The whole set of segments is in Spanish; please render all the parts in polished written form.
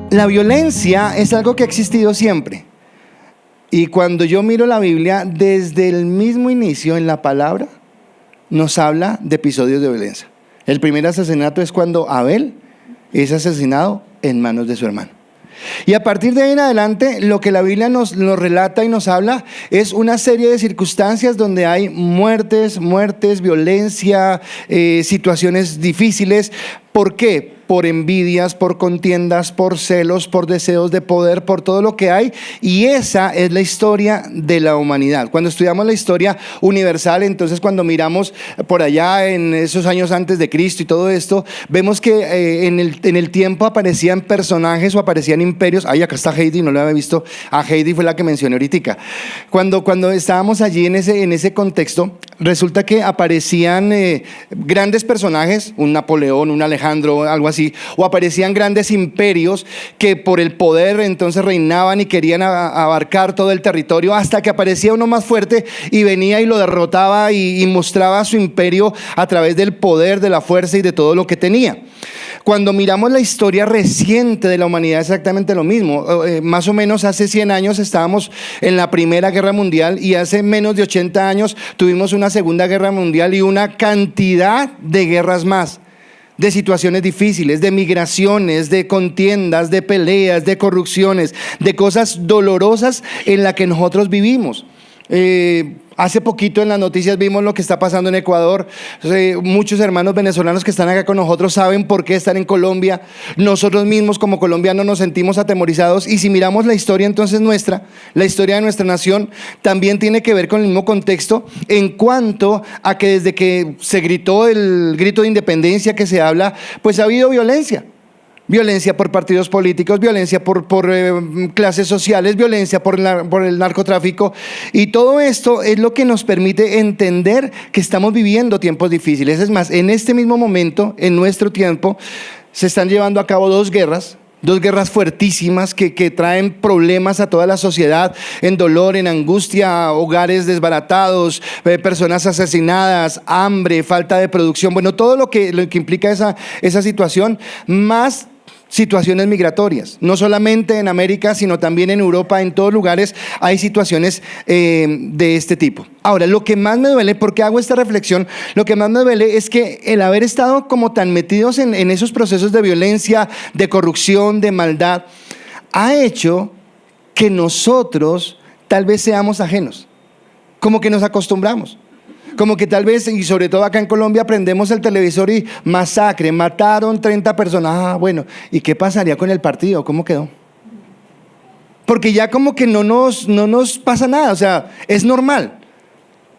La violencia es algo que ha existido siempre. Y cuando yo miro la Biblia, desde el mismo inicio en la palabra, nos habla de episodios de violencia. El primer asesinato es cuando Abel es asesinado en manos de su hermano. Y a partir de ahí en adelante, lo que la Biblia nos relata y nos habla es una serie de circunstancias donde hay muertes, violencia, situaciones difíciles. ¿Por qué? Por envidias, por contiendas, por celos, por deseos de poder, por todo lo que hay. Y esa es la historia de la humanidad. Cuando estudiamos la historia universal, entonces cuando miramos por allá en esos años antes de Cristo y todo esto, vemos que en el tiempo aparecían personajes o aparecían imperios. Ay, acá está Heidi, no lo había visto. A Heidi fue la que mencioné ahorita. Cuando estábamos allí en ese contexto, resulta que aparecían grandes personajes, un Napoleón, un Alejandro, algo así, o aparecían grandes imperios que por el poder entonces reinaban y querían abarcar todo el territorio, hasta que aparecía uno más fuerte y venía y lo derrotaba y mostraba su imperio a través del poder, de la fuerza y de todo lo que tenía. Cuando miramos la historia reciente de la humanidad, es exactamente lo mismo. Más o menos hace 100 años estábamos en la Primera Guerra Mundial, y hace menos de 80 años tuvimos una Segunda Guerra Mundial y una cantidad de guerras más, de situaciones difíciles, de migraciones, de contiendas, de peleas, de corrupciones, de cosas dolorosas en las que nosotros vivimos. Hace poquito en las noticias vimos lo que está pasando en Ecuador. Muchos hermanos venezolanos que están acá con nosotros saben por qué están en Colombia. Nosotros mismos como colombianos nos sentimos atemorizados, y si miramos la historia entonces la historia de nuestra nación también tiene que ver con el mismo contexto, en cuanto a que desde que se gritó el grito de independencia que se habla, pues ha habido violencia. Violencia por partidos políticos, violencia por clases sociales, violencia por el narcotráfico. Y todo esto es lo que nos permite entender que estamos viviendo tiempos difíciles. Es más, en este mismo momento, en nuestro tiempo, se están llevando a cabo dos guerras fuertísimas que traen problemas a toda la sociedad, en dolor, en angustia, hogares desbaratados, personas asesinadas, hambre, falta de producción. Bueno, todo lo que implica esa situación, más situaciones migratorias. No solamente en América, sino también en Europa, en todos lugares hay situaciones de este tipo. Ahora, lo que más me duele, porque hago esta reflexión, lo que más me duele es que el haber estado como tan metidos en esos procesos de violencia, de corrupción, de maldad, ha hecho que nosotros tal vez seamos ajenos, como que nos acostumbramos. Como que tal vez, y sobre todo acá en Colombia, prendemos el televisor y masacre, mataron 30 personas. Ah, bueno, ¿y qué pasaría con el partido? ¿Cómo quedó? Porque ya como que no nos pasa nada, o sea, es normal.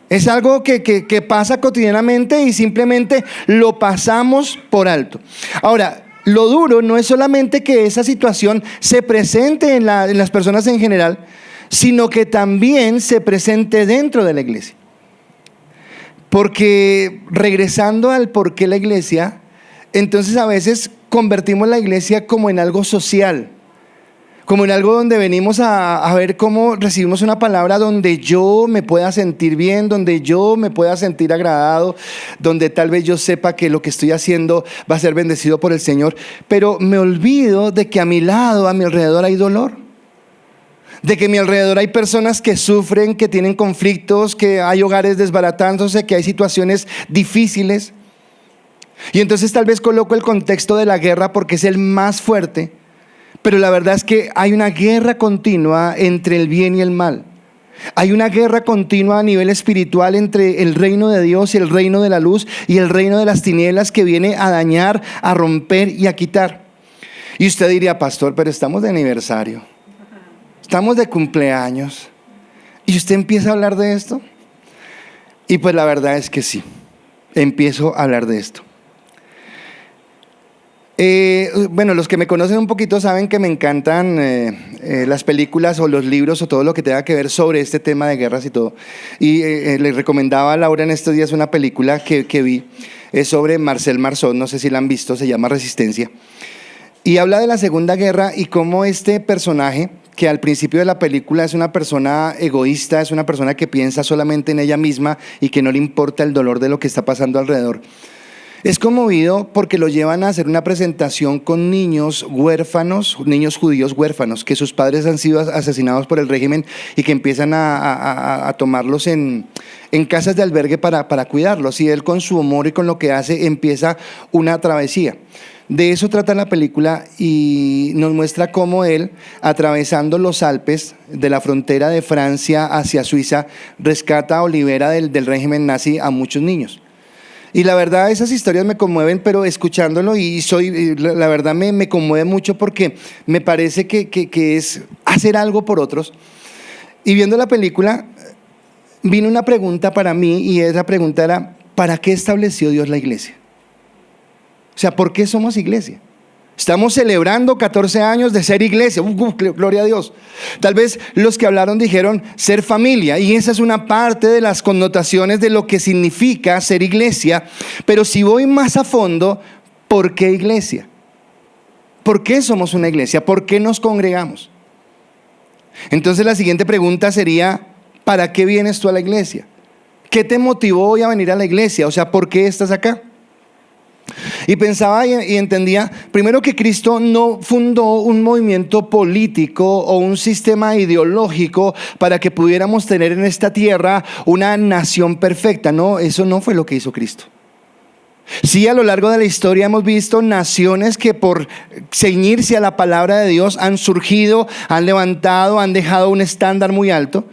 Es algo que pasa cotidianamente y simplemente lo pasamos por alto. Ahora, lo duro no es solamente que esa situación se presente en las personas en general, sino que también se presente dentro de la iglesia. Porque regresando al por qué la iglesia, entonces a veces convertimos la iglesia como en algo social, como en algo donde venimos a ver cómo recibimos una palabra donde yo me pueda sentir bien, donde yo me pueda sentir agradado, donde tal vez yo sepa que lo que estoy haciendo va a ser bendecido por el Señor, pero me olvido de que a mi lado, a mi alrededor hay dolor. De que a mi alrededor hay personas que sufren, que tienen conflictos, que hay hogares desbaratándose, que hay situaciones difíciles. Y entonces tal vez coloco el contexto de la guerra porque es el más fuerte, pero la verdad es que hay una guerra continua entre el bien y el mal. Hay una guerra continua a nivel espiritual entre el reino de Dios y el reino de la luz y el reino de las tinieblas, que viene a dañar, a romper y a quitar. Y usted diría: pastor, pero estamos de aniversario, estamos de cumpleaños, y usted empieza a hablar de esto. Y pues la verdad es que sí, empiezo a hablar de esto. Bueno, los que me conocen un poquito saben que me encantan las películas o los libros o todo lo que tenga que ver sobre este tema de guerras y todo. Y le recomendaba a Laura en estos días una película que vi, es sobre Marcel Marceau, no sé si la han visto, se llama Resistencia. Y habla de la Segunda Guerra y cómo este personaje, que al principio de la película es una persona egoísta, es una persona que piensa solamente en ella misma y que no le importa el dolor de lo que está pasando alrededor, Es conmovido porque lo llevan a hacer una presentación con niños huérfanos, niños judíos huérfanos, que sus padres han sido asesinados por el régimen y que empiezan a tomarlos en casas de albergue para cuidarlos. Y él, con su humor y con lo que hace, empieza una travesía. De eso trata la película y nos muestra cómo él, atravesando los Alpes de la frontera de Francia hacia Suiza, rescata o libera del régimen nazi a muchos niños. Y la verdad, esas historias me conmueven, pero escuchándolo la verdad me conmueve mucho porque me parece que es hacer algo por otros. Y viendo la película, vino una pregunta para mí, y esa pregunta era: ¿para qué estableció Dios la iglesia? O sea, ¿por qué somos iglesia? Estamos celebrando 14 años de ser iglesia. Gloria a Dios. Tal vez los que hablaron dijeron ser familia, y esa es una parte de las connotaciones de lo que significa ser iglesia. Pero si voy más a fondo, ¿por qué iglesia? ¿Por qué somos una iglesia? ¿Por qué nos congregamos? Entonces la siguiente pregunta sería: ¿para qué vienes tú a la iglesia? ¿Qué te motivó hoy a venir a la iglesia? O sea, ¿por qué estás acá? Y pensaba y entendía, primero, que Cristo no fundó un movimiento político o un sistema ideológico para que pudiéramos tener en esta tierra una nación perfecta. No, eso no fue lo que hizo Cristo. Sí, a lo largo de la historia hemos visto naciones que, por ceñirse a la palabra de Dios, han surgido, han levantado, han dejado un estándar muy alto.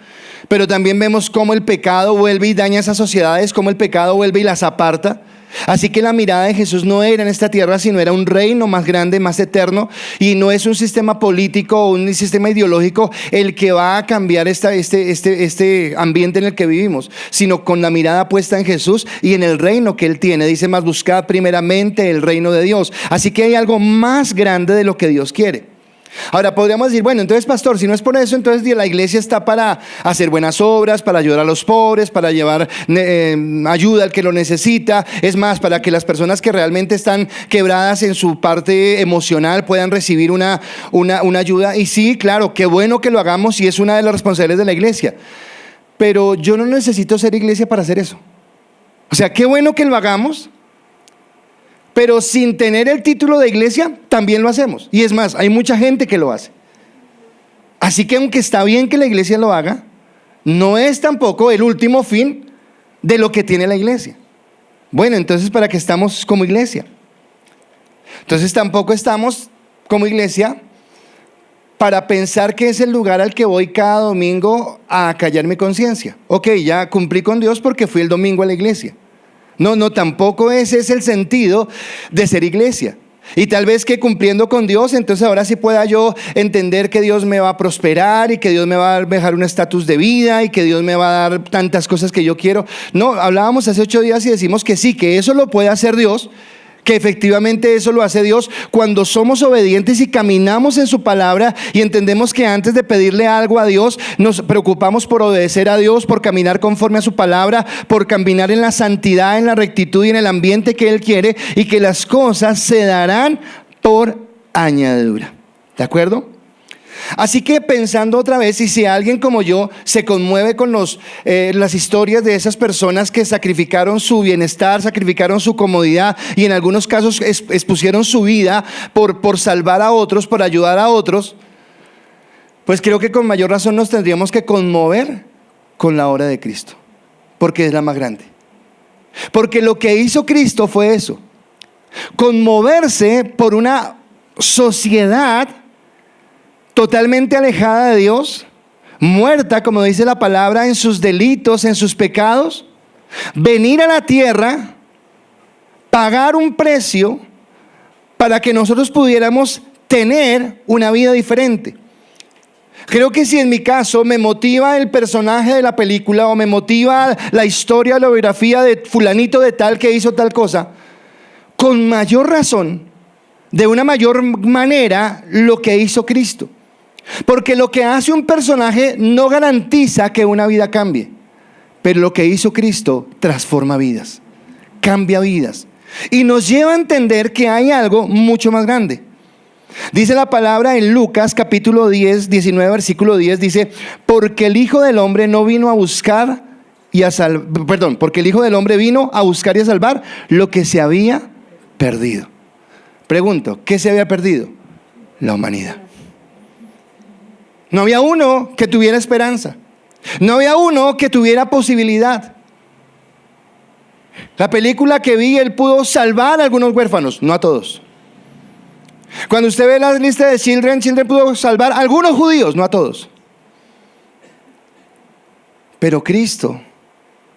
Pero también vemos cómo el pecado vuelve y daña esas sociedades, cómo el pecado vuelve y las aparta. Así que la mirada de Jesús no era en esta tierra, sino era un reino más grande, más eterno. Y no es un sistema político o un sistema ideológico el que va a cambiar este ambiente en el que vivimos, sino con la mirada puesta en Jesús y en el reino que Él tiene. Dice más: buscad primeramente el reino de Dios. Así que hay algo más grande de lo que Dios quiere. Ahora podríamos decir: bueno, entonces, pastor, si no es por eso, entonces la iglesia está para hacer buenas obras, para ayudar a los pobres, para llevar ayuda al que lo necesita. Es más, para que las personas que realmente están quebradas en su parte emocional puedan recibir una ayuda. Y sí, claro, qué bueno que lo hagamos, y es una de las responsabilidades de la iglesia. Pero yo no necesito ser iglesia para hacer eso. O sea, qué bueno que lo hagamos, pero sin tener el título de iglesia también lo hacemos. Y es más, hay mucha gente que lo hace. Así que, aunque está bien que la iglesia lo haga, no es tampoco el último fin de lo que tiene la iglesia. Bueno, entonces, ¿para qué estamos como iglesia? Entonces tampoco estamos como iglesia para pensar que es el lugar al que voy cada domingo a callar mi conciencia. Ok, ya cumplí con Dios porque fui el domingo a la iglesia. No, tampoco ese es el sentido de ser iglesia. Y tal vez que cumpliendo con Dios, entonces ahora sí pueda yo entender que Dios me va a prosperar y que Dios me va a dejar un estatus de vida y que Dios me va a dar tantas cosas que yo quiero. No, hablábamos hace 8 días y decimos que sí, que eso lo puede hacer Dios, que efectivamente eso lo hace Dios cuando somos obedientes y caminamos en su palabra y entendemos que antes de pedirle algo a Dios nos preocupamos por obedecer a Dios, por caminar conforme a su palabra, por caminar en la santidad, en la rectitud y en el ambiente que Él quiere, y que las cosas se darán por añadidura. ¿De acuerdo? Así que, pensando otra vez, y si alguien como yo se conmueve con las historias de esas personas que sacrificaron su bienestar, sacrificaron su comodidad y en algunos casos expusieron su vida por salvar a otros, por ayudar a otros, pues creo que con mayor razón nos tendríamos que conmover con la obra de Cristo, porque es la más grande. Porque lo que hizo Cristo fue eso: conmoverse por una sociedad totalmente alejada de Dios, muerta, como dice la palabra, en sus delitos, en sus pecados, venir a la tierra, pagar un precio para que nosotros pudiéramos tener una vida diferente. Creo que si en mi caso me motiva el personaje de la película, o me motiva la historia, la biografía de fulanito de tal que hizo tal cosa, con mayor razón, de una mayor manera, lo que hizo Cristo. Porque lo que hace un personaje no garantiza que una vida cambie, pero lo que hizo Cristo transforma vidas, cambia vidas, y nos lleva a entender que hay algo mucho más grande. Dice la palabra en Lucas capítulo 10, 19, versículo 10, dice: porque el Hijo del Hombre no vino a buscar, porque el Hijo del Hombre vino a buscar y a salvar lo que se había perdido. Pregunto, ¿qué se había perdido? La humanidad. No había uno que tuviera esperanza. No había uno que tuviera posibilidad. La película que vi, él pudo salvar a algunos huérfanos, no a todos. Cuando usted ve la lista de Children pudo salvar a algunos judíos, no a todos. Pero Cristo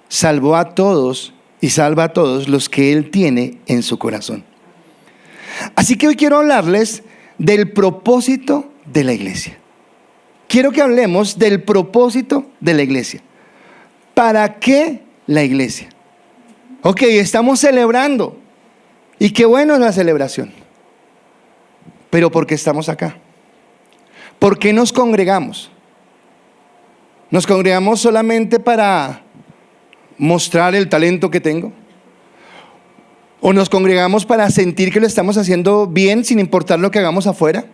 salvó a todos y salva a todos los que Él tiene en su corazón. Así que hoy quiero hablarles del propósito de la iglesia. Quiero que hablemos del propósito de la iglesia. ¿Para qué la iglesia? Ok, estamos celebrando. Y qué bueno es la celebración. Pero ¿por qué estamos acá? ¿Por qué nos congregamos? ¿Nos congregamos solamente para mostrar el talento que tengo? ¿O nos congregamos para sentir que lo estamos haciendo bien sin importar lo que hagamos afuera?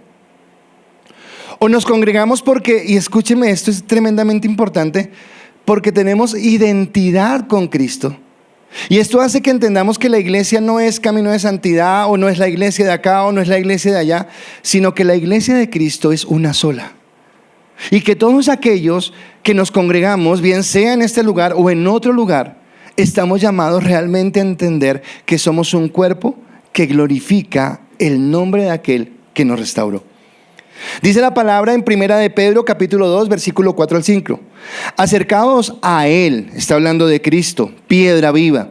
¿O nos congregamos porque, y escúcheme, esto es tremendamente importante, porque tenemos identidad con Cristo? Y esto hace que entendamos que la iglesia no es camino de santidad, o no es la iglesia de acá, o no es la iglesia de allá, sino que la iglesia de Cristo es una sola. Y que todos aquellos que nos congregamos, bien sea en este lugar o en otro lugar, estamos llamados realmente a entender que somos un cuerpo que glorifica el nombre de aquel que nos restauró. Dice la palabra en 1 de Pedro capítulo 2 versículo 4 al 5. Acercaos a Él, está hablando de Cristo, piedra viva,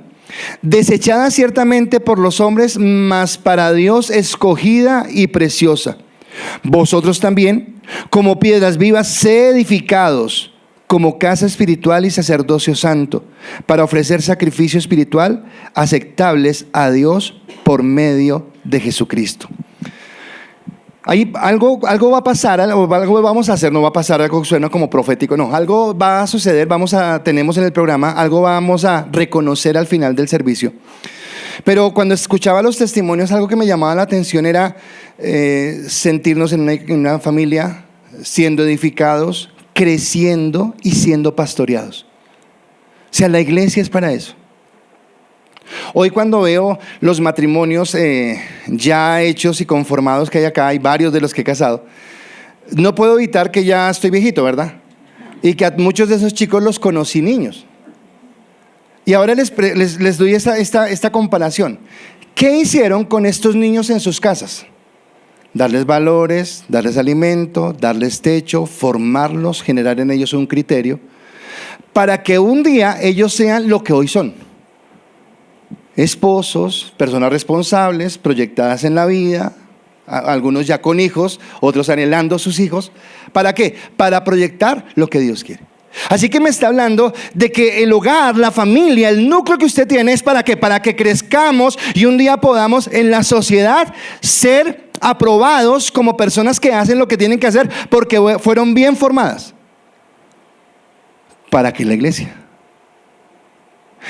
desechada ciertamente por los hombres, mas para Dios escogida y preciosa. Vosotros también, como piedras vivas, sed edificados como casa espiritual y sacerdocio santo, para ofrecer sacrificio espiritual aceptables a Dios por medio de Jesucristo. Ahí algo va a pasar, algo vamos a hacer, no va a pasar algo que suena como profético, no, algo va a suceder, tenemos en el programa, algo vamos a reconocer al final del servicio. Pero cuando escuchaba los testimonios, algo que me llamaba la atención era sentirnos en una familia, siendo edificados, creciendo y siendo pastoreados. O sea, la iglesia es para eso. Hoy cuando veo los matrimonios ya hechos y conformados que hay acá, hay varios de los que he casado, no puedo evitar que ya estoy viejito, ¿verdad? Y que a muchos de esos chicos los conocí niños. Y ahora les doy esta comparación. ¿Qué hicieron con estos niños en sus casas? Darles valores, darles alimento, darles techo, formarlos, generar en ellos un criterio, para que un día ellos sean lo que hoy son. Esposos, personas responsables, proyectadas en la vida, algunos ya con hijos, otros anhelando a sus hijos. ¿Para qué? Para proyectar lo que Dios quiere. Así que me está hablando de que el hogar, la familia, el núcleo que usted tiene es para qué, para que crezcamos y un día podamos en la sociedad ser aprobados como personas que hacen lo que tienen que hacer porque fueron bien formadas. ¿Para qué la iglesia?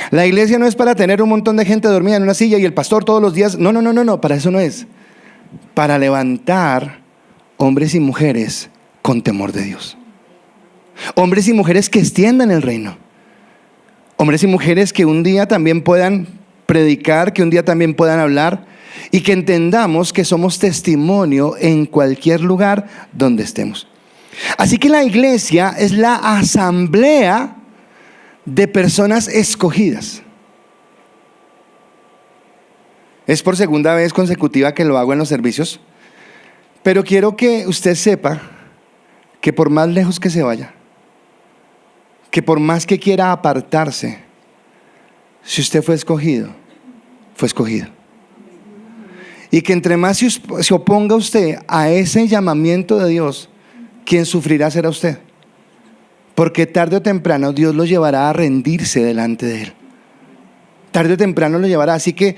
La iglesia no es para tener un montón de gente dormida en una silla y el pastor todos los días. No, para eso no es. Para levantar hombres y mujeres con temor de Dios. Hombres y mujeres que extiendan el reino. Hombres y mujeres que un día también puedan predicar, que un día también puedan hablar y que entendamos que somos testimonio en cualquier lugar donde estemos. Así que la iglesia es la asamblea de personas escogidas. Es por segunda vez consecutiva que lo hago en los servicios, pero quiero que usted sepa que por más lejos que se vaya, que por más que quiera apartarse, si usted fue escogido, fue escogido. Y que entre más se oponga usted a ese llamamiento de Dios, quien sufrirá será usted. Porque tarde o temprano Dios lo llevará a rendirse delante de Él. Tarde o temprano lo llevará. Así que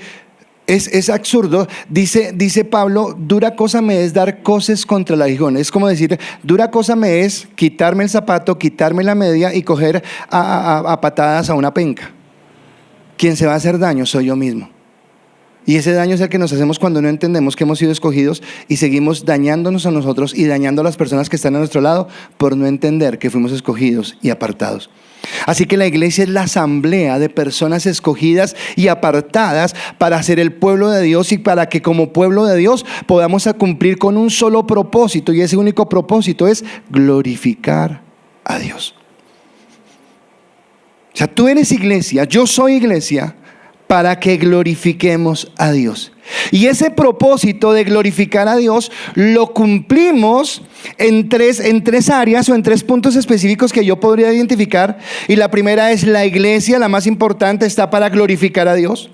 es absurdo. Dice Pablo, dura cosa me es dar coces contra el aguijón. Es como decir, dura cosa me es quitarme el zapato, quitarme la media y coger a patadas a una penca. Quien se va a hacer daño soy yo mismo. Y ese daño es el que nos hacemos cuando no entendemos que hemos sido escogidos y seguimos dañándonos a nosotros y dañando a las personas que están a nuestro lado por no entender que fuimos escogidos y apartados. Así que la iglesia es la asamblea de personas escogidas y apartadas para ser el pueblo de Dios y para que como pueblo de Dios podamos cumplir con un solo propósito, y ese único propósito es glorificar a Dios. O sea, tú eres iglesia, yo soy iglesia, para que glorifiquemos a Dios. Y ese propósito de glorificar a Dios lo cumplimos en tres áreas o en 3 puntos específicos que yo podría identificar. Y la primera es: la iglesia, la más importante, está para glorificar a Dios.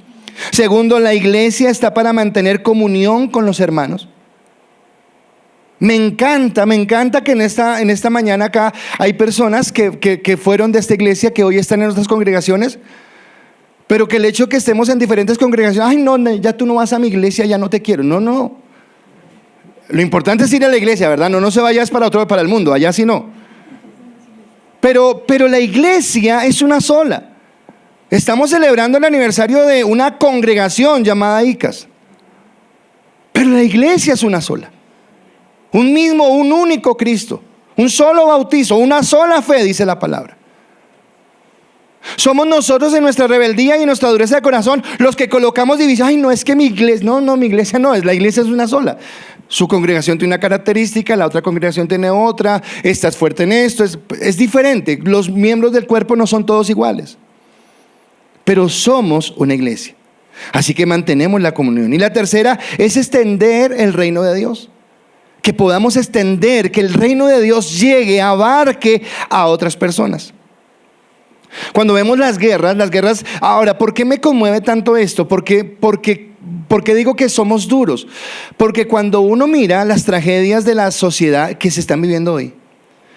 Segundo, la iglesia está para mantener comunión con los hermanos. Me encanta que en esta mañana acá hay personas que fueron de esta iglesia, que hoy están en otras congregaciones, pero que el hecho que estemos en diferentes congregaciones, ay no, ya tú no vas a mi iglesia, ya no te quiero. No. Lo importante es ir a la iglesia, ¿verdad? No se vayas para el mundo, allá sí no. Pero la iglesia es una sola. Estamos celebrando el aniversario de una congregación llamada ICAS. Pero la iglesia es una sola. Un único Cristo, un solo bautizo, una sola fe, dice la palabra. Somos nosotros en nuestra rebeldía y en nuestra dureza de corazón los que colocamos división. Ay, no, es que mi iglesia, no, mi iglesia no es, la iglesia es una sola. Su congregación tiene una característica, la otra congregación tiene otra, esta es fuerte en esto, es diferente. Los miembros del cuerpo no son todos iguales, pero somos una iglesia. Así que mantenemos la comunión. Y la tercera es extender el reino de Dios. Que podamos extender, que el reino de Dios llegue, abarque a otras personas. Cuando vemos las guerras, ahora, ¿por qué me conmueve tanto esto? Porque digo que somos duros. Porque cuando uno mira las tragedias de la sociedad que se están viviendo hoy,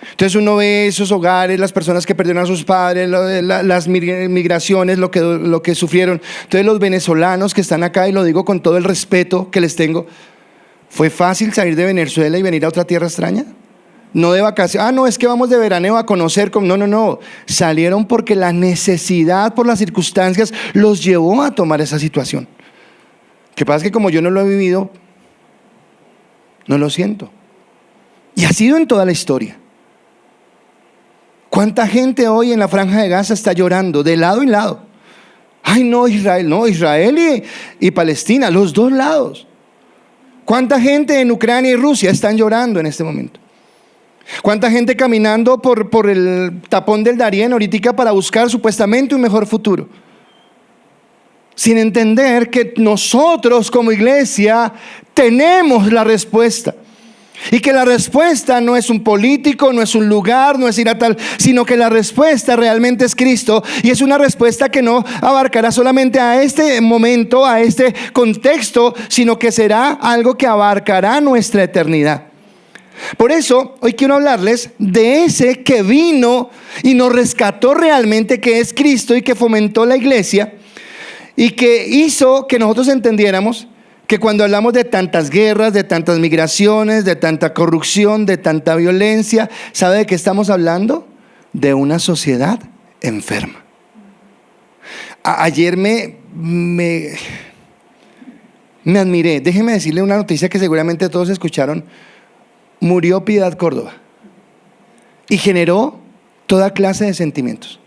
entonces uno ve esos hogares, las personas que perdieron a sus padres, las migraciones, lo que sufrieron. Entonces los venezolanos que están acá, y lo digo con todo el respeto que les tengo, ¿fue fácil salir de Venezuela y venir a otra tierra extraña? No de vacaciones, no, es que vamos de veraneo a conocer. No. Salieron porque la necesidad, por las circunstancias, los llevó a tomar esa situación. Lo que pasa es que como yo no lo he vivido, no lo siento. Y ha sido en toda la historia. ¿Cuánta gente hoy en la Franja de Gaza está llorando de lado y lado? Ay, no, Israel y Palestina, los dos lados. ¿Cuánta gente en Ucrania y Rusia están llorando en este momento? ¿Cuánta gente caminando por el tapón del Darién ahorita para buscar supuestamente un mejor futuro? Sin entender que nosotros como iglesia tenemos la respuesta. Y que la respuesta no es un político, no es un lugar, no es ir a tal, sino que la respuesta realmente es Cristo. Y es una respuesta que no abarcará solamente a este momento, a este contexto, sino que será algo que abarcará nuestra eternidad. Por eso hoy quiero hablarles de ese que vino y nos rescató realmente, que es Cristo, y que fomentó la iglesia y que hizo que nosotros entendiéramos que cuando hablamos de tantas guerras, de tantas migraciones, de tanta corrupción, de tanta violencia, ¿sabe de qué estamos hablando? De una sociedad enferma. Ayer me admiré. Déjeme decirle una noticia que seguramente todos escucharon. Murió Piedad Córdoba y generó toda clase de sentimientos.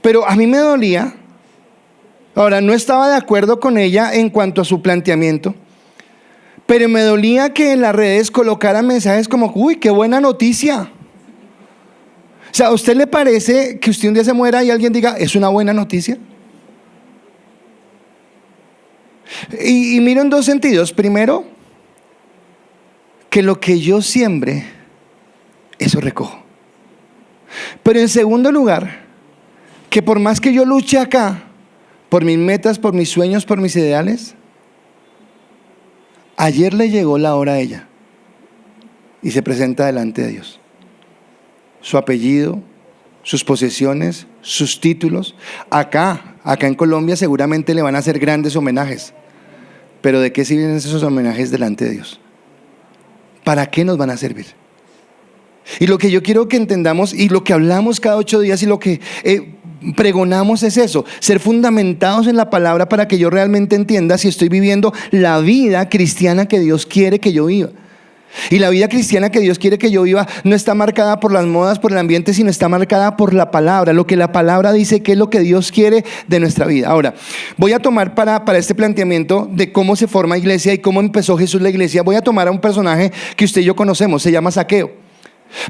Pero a mí me dolía. Ahora, no estaba de acuerdo con ella en cuanto a su planteamiento, pero me dolía que en las redes colocaran mensajes como: uy, qué buena noticia. O sea, ¿a usted le parece que usted un día se muera y alguien diga, es una buena noticia? Y miro en 2 sentidos. Primero, que lo que yo siembre, eso recojo. Pero en segundo lugar, que por más que yo luche acá, por mis metas, por mis sueños, por mis ideales, ayer le llegó la hora a ella y se presenta delante de Dios. Su apellido, sus posesiones, sus títulos. Acá en Colombia seguramente le van a hacer grandes homenajes. Pero ¿de qué sirven esos homenajes delante de Dios? ¿Para qué nos van a servir? Y lo que yo quiero que entendamos, y lo que hablamos cada 8 días, y lo que pregonamos es eso, ser fundamentados en la palabra para que yo realmente entienda si estoy viviendo la vida cristiana que Dios quiere que yo viva. Y la vida cristiana que Dios quiere que yo viva no está marcada por las modas, por el ambiente, sino está marcada por la palabra, lo que la palabra dice que es lo que Dios quiere de nuestra vida. Ahora, voy a tomar para este planteamiento de cómo se forma iglesia y cómo empezó Jesús la iglesia, voy a tomar a un personaje que usted y yo conocemos, se llama Zaqueo.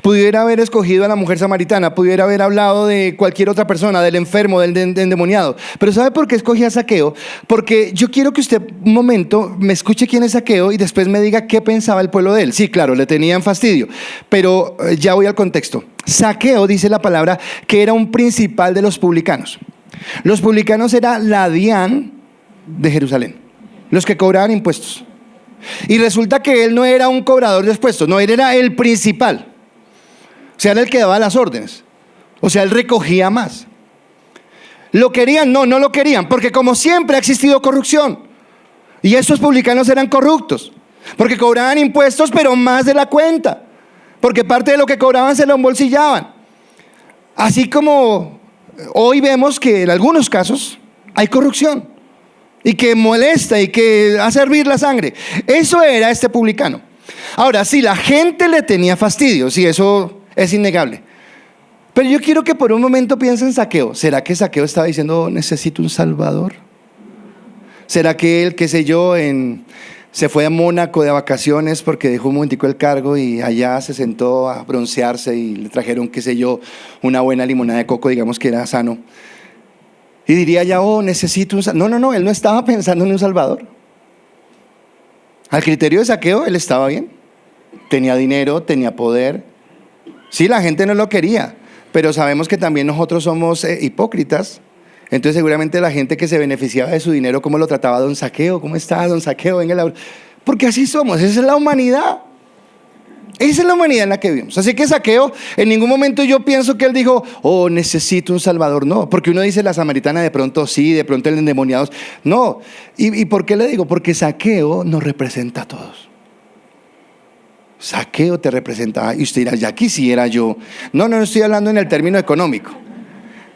Pudiera haber escogido a la mujer samaritana, pudiera haber hablado de cualquier otra persona, del enfermo, del endemoniado. Pero ¿sabe por qué escogí a Zaqueo? Porque yo quiero que usted un momento me escuche quién es Zaqueo y después me diga qué pensaba el pueblo de él. Sí, claro, le tenían fastidio, pero ya voy al contexto. Zaqueo, dice la palabra, que era un principal de los publicanos. Los publicanos era la DIAN de Jerusalén, los que cobraban impuestos. Y resulta que él no era un cobrador de impuestos, no, él era el principal. O sea, era el que daba las órdenes. O sea, él recogía más. ¿Lo querían? No, no lo querían, porque como siempre ha existido corrupción. Y estos publicanos eran corruptos, porque cobraban impuestos, pero más de la cuenta. Porque parte de lo que cobraban se lo embolsillaban. Así como hoy vemos que en algunos casos hay corrupción, y que molesta, y que hace hervir la sangre. Eso era este publicano. Ahora, sí, la gente le tenía fastidio, sí, eso es innegable. Pero yo quiero que por un momento piensen en Zaqueo. ¿Será que Zaqueo estaba diciendo, necesito un salvador? ¿Será que él, qué sé yo, se fue a Mónaco de vacaciones porque dejó un momentico el cargo y allá se sentó a broncearse y le trajeron, qué sé yo, una buena limonada de coco, digamos que era sano? Y diría ya, necesito un salvador. No, él no estaba pensando en un salvador. Al criterio de Zaqueo, él estaba bien. Tenía dinero, tenía poder. Sí, la gente no lo quería, pero sabemos que también nosotros somos hipócritas. Entonces seguramente la gente que se beneficiaba de su dinero, ¿cómo lo trataba don Zaqueo? ¿Cómo está don Zaqueo? Venga, porque así somos, esa es la humanidad. Esa es la humanidad en la que vivimos. Así que Zaqueo, en ningún momento yo pienso que él dijo, necesito un salvador. No, porque uno dice la samaritana de pronto sí, de pronto el endemoniado. No, ¿y por qué le digo? Porque Zaqueo nos representa a todos. Zaqueo te representaba. Y usted dirá, ya quisiera yo. No estoy hablando en el término económico.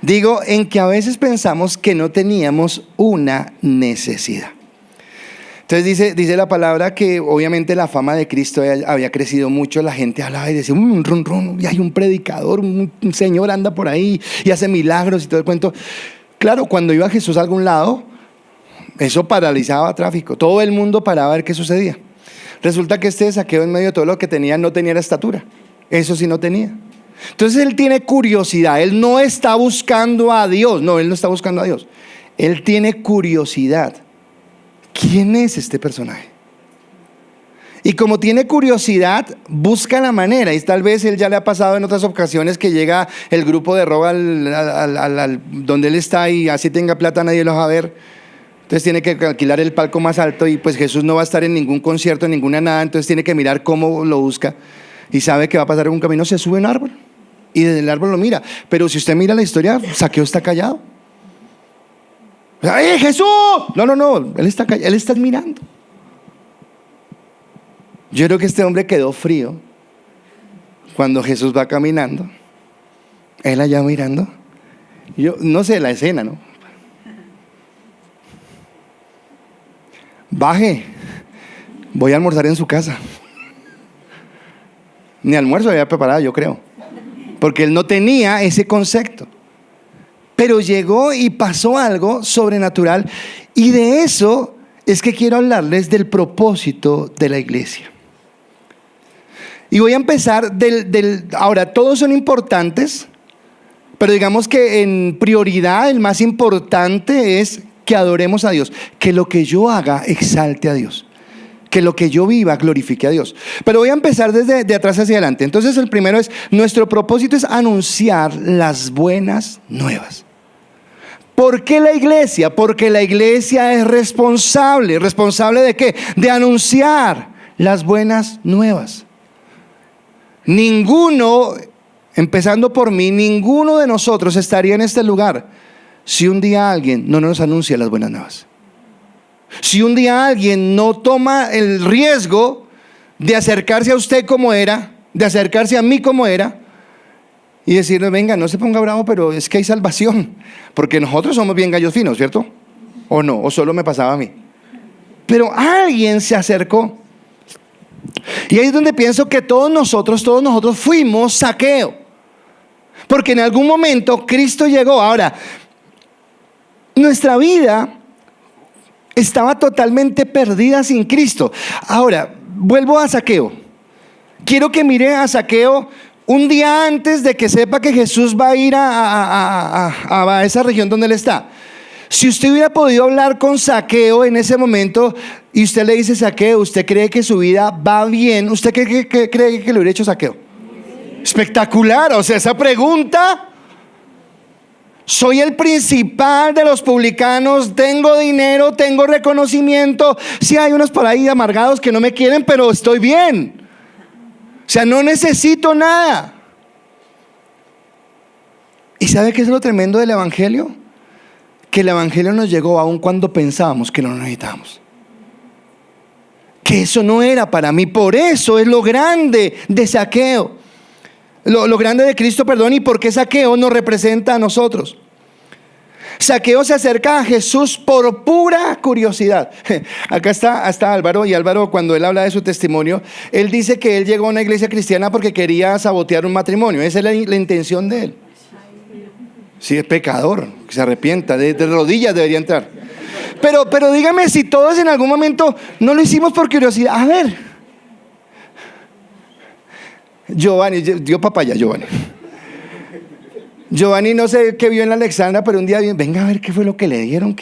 Digo en que a veces pensamos que no teníamos una necesidad. Entonces dice la palabra que obviamente la fama de Cristo había crecido mucho. La gente hablaba y decía, y hay un predicador, un señor anda por ahí y hace milagros y todo el cuento. Claro, cuando iba Jesús a algún lado, eso paralizaba tráfico. Todo el mundo paraba a ver qué sucedía. Resulta que este Zaqueo, en medio de todo lo que tenía, no tenía la estatura. Eso sí no tenía. Entonces él tiene curiosidad. Él no está buscando a Dios. No, él no está buscando a Dios. Él tiene curiosidad. ¿Quién es este personaje? Y como tiene curiosidad, busca la manera. Y tal vez él ya le ha pasado en otras ocasiones que llega el grupo de rock donde él está y así tenga plata nadie lo va a ver. Entonces tiene que alquilar el palco más alto y pues Jesús no va a estar en ningún concierto, en ninguna nada. Entonces tiene que mirar cómo lo busca y sabe que va a pasar en un camino, se sube a un árbol y desde el árbol lo mira. Pero si usted mira la historia, Zaqueo está callado. ¡Ay, Jesús! No, él está callado, él está mirando. Yo creo que este hombre quedó frío cuando Jesús va caminando, él allá mirando. Yo no sé la escena, ¿no? Baje, voy a almorzar en su casa. Ni almuerzo había preparado, yo creo, porque él no tenía ese concepto. Pero llegó y pasó algo sobrenatural, y de eso es que quiero hablarles, del propósito de la iglesia. Y voy a empezar ahora, todos son importantes, pero digamos que en prioridad el más importante es que adoremos a Dios, que lo que yo haga exalte a Dios, que lo que yo viva glorifique a Dios. Pero voy a empezar desde de atrás hacia adelante. Entonces el primero es, nuestro propósito es anunciar las buenas nuevas. ¿Por qué la iglesia? Porque la iglesia es responsable. ¿Responsable de qué? De anunciar las buenas nuevas. Ninguno, empezando por mí, ninguno de nosotros estaría en este lugar si un día alguien no nos anuncia las buenas nuevas. Si un día alguien no toma el riesgo de acercarse a usted como era, de acercarse a mí como era, y decirnos, venga, no se ponga bravo, pero es que hay salvación, porque nosotros somos bien gallos finos, ¿cierto? ¿O no? ¿O solo me pasaba a mí? Pero alguien se acercó, y ahí es donde pienso que todos nosotros fuimos Zaqueo, porque en algún momento Cristo llegó. Ahora, nuestra vida estaba totalmente perdida sin Cristo. Ahora, vuelvo a Zaqueo. Quiero que mire a Zaqueo un día antes de que sepa que Jesús va a ir a esa región donde él está. Si usted hubiera podido hablar con Zaqueo en ese momento y usted le dice, Zaqueo, ¿usted cree que su vida va bien? ¿Usted qué cree que le hubiera hecho Zaqueo? Espectacular. O sea, esa pregunta: soy el principal de los publicanos, tengo dinero, tengo reconocimiento. Sí, hay unos por ahí amargados que no me quieren, pero estoy bien. O sea, no necesito nada. ¿Y sabe qué es lo tremendo del evangelio? Que el evangelio nos llegó aun cuando pensábamos que no lo necesitábamos, que eso no era para mí. Por eso es lo grande de Zaqueo, lo grande de Cristo, perdón. Y por qué Zaqueo nos representa a nosotros. Zaqueo se acerca a Jesús por pura curiosidad. Acá está Álvaro, y Álvaro, cuando él habla de su testimonio, él dice que él llegó a una iglesia cristiana porque quería sabotear un matrimonio. Esa es la intención de él. Si es pecador, que se arrepienta, de rodillas debería entrar. Pero dígame si todos en algún momento no lo hicimos por curiosidad. A ver, Giovanni, dio papaya Giovanni. Giovanni no sé qué vio en la Alexandra, pero un día venga a ver qué fue lo que le dieron,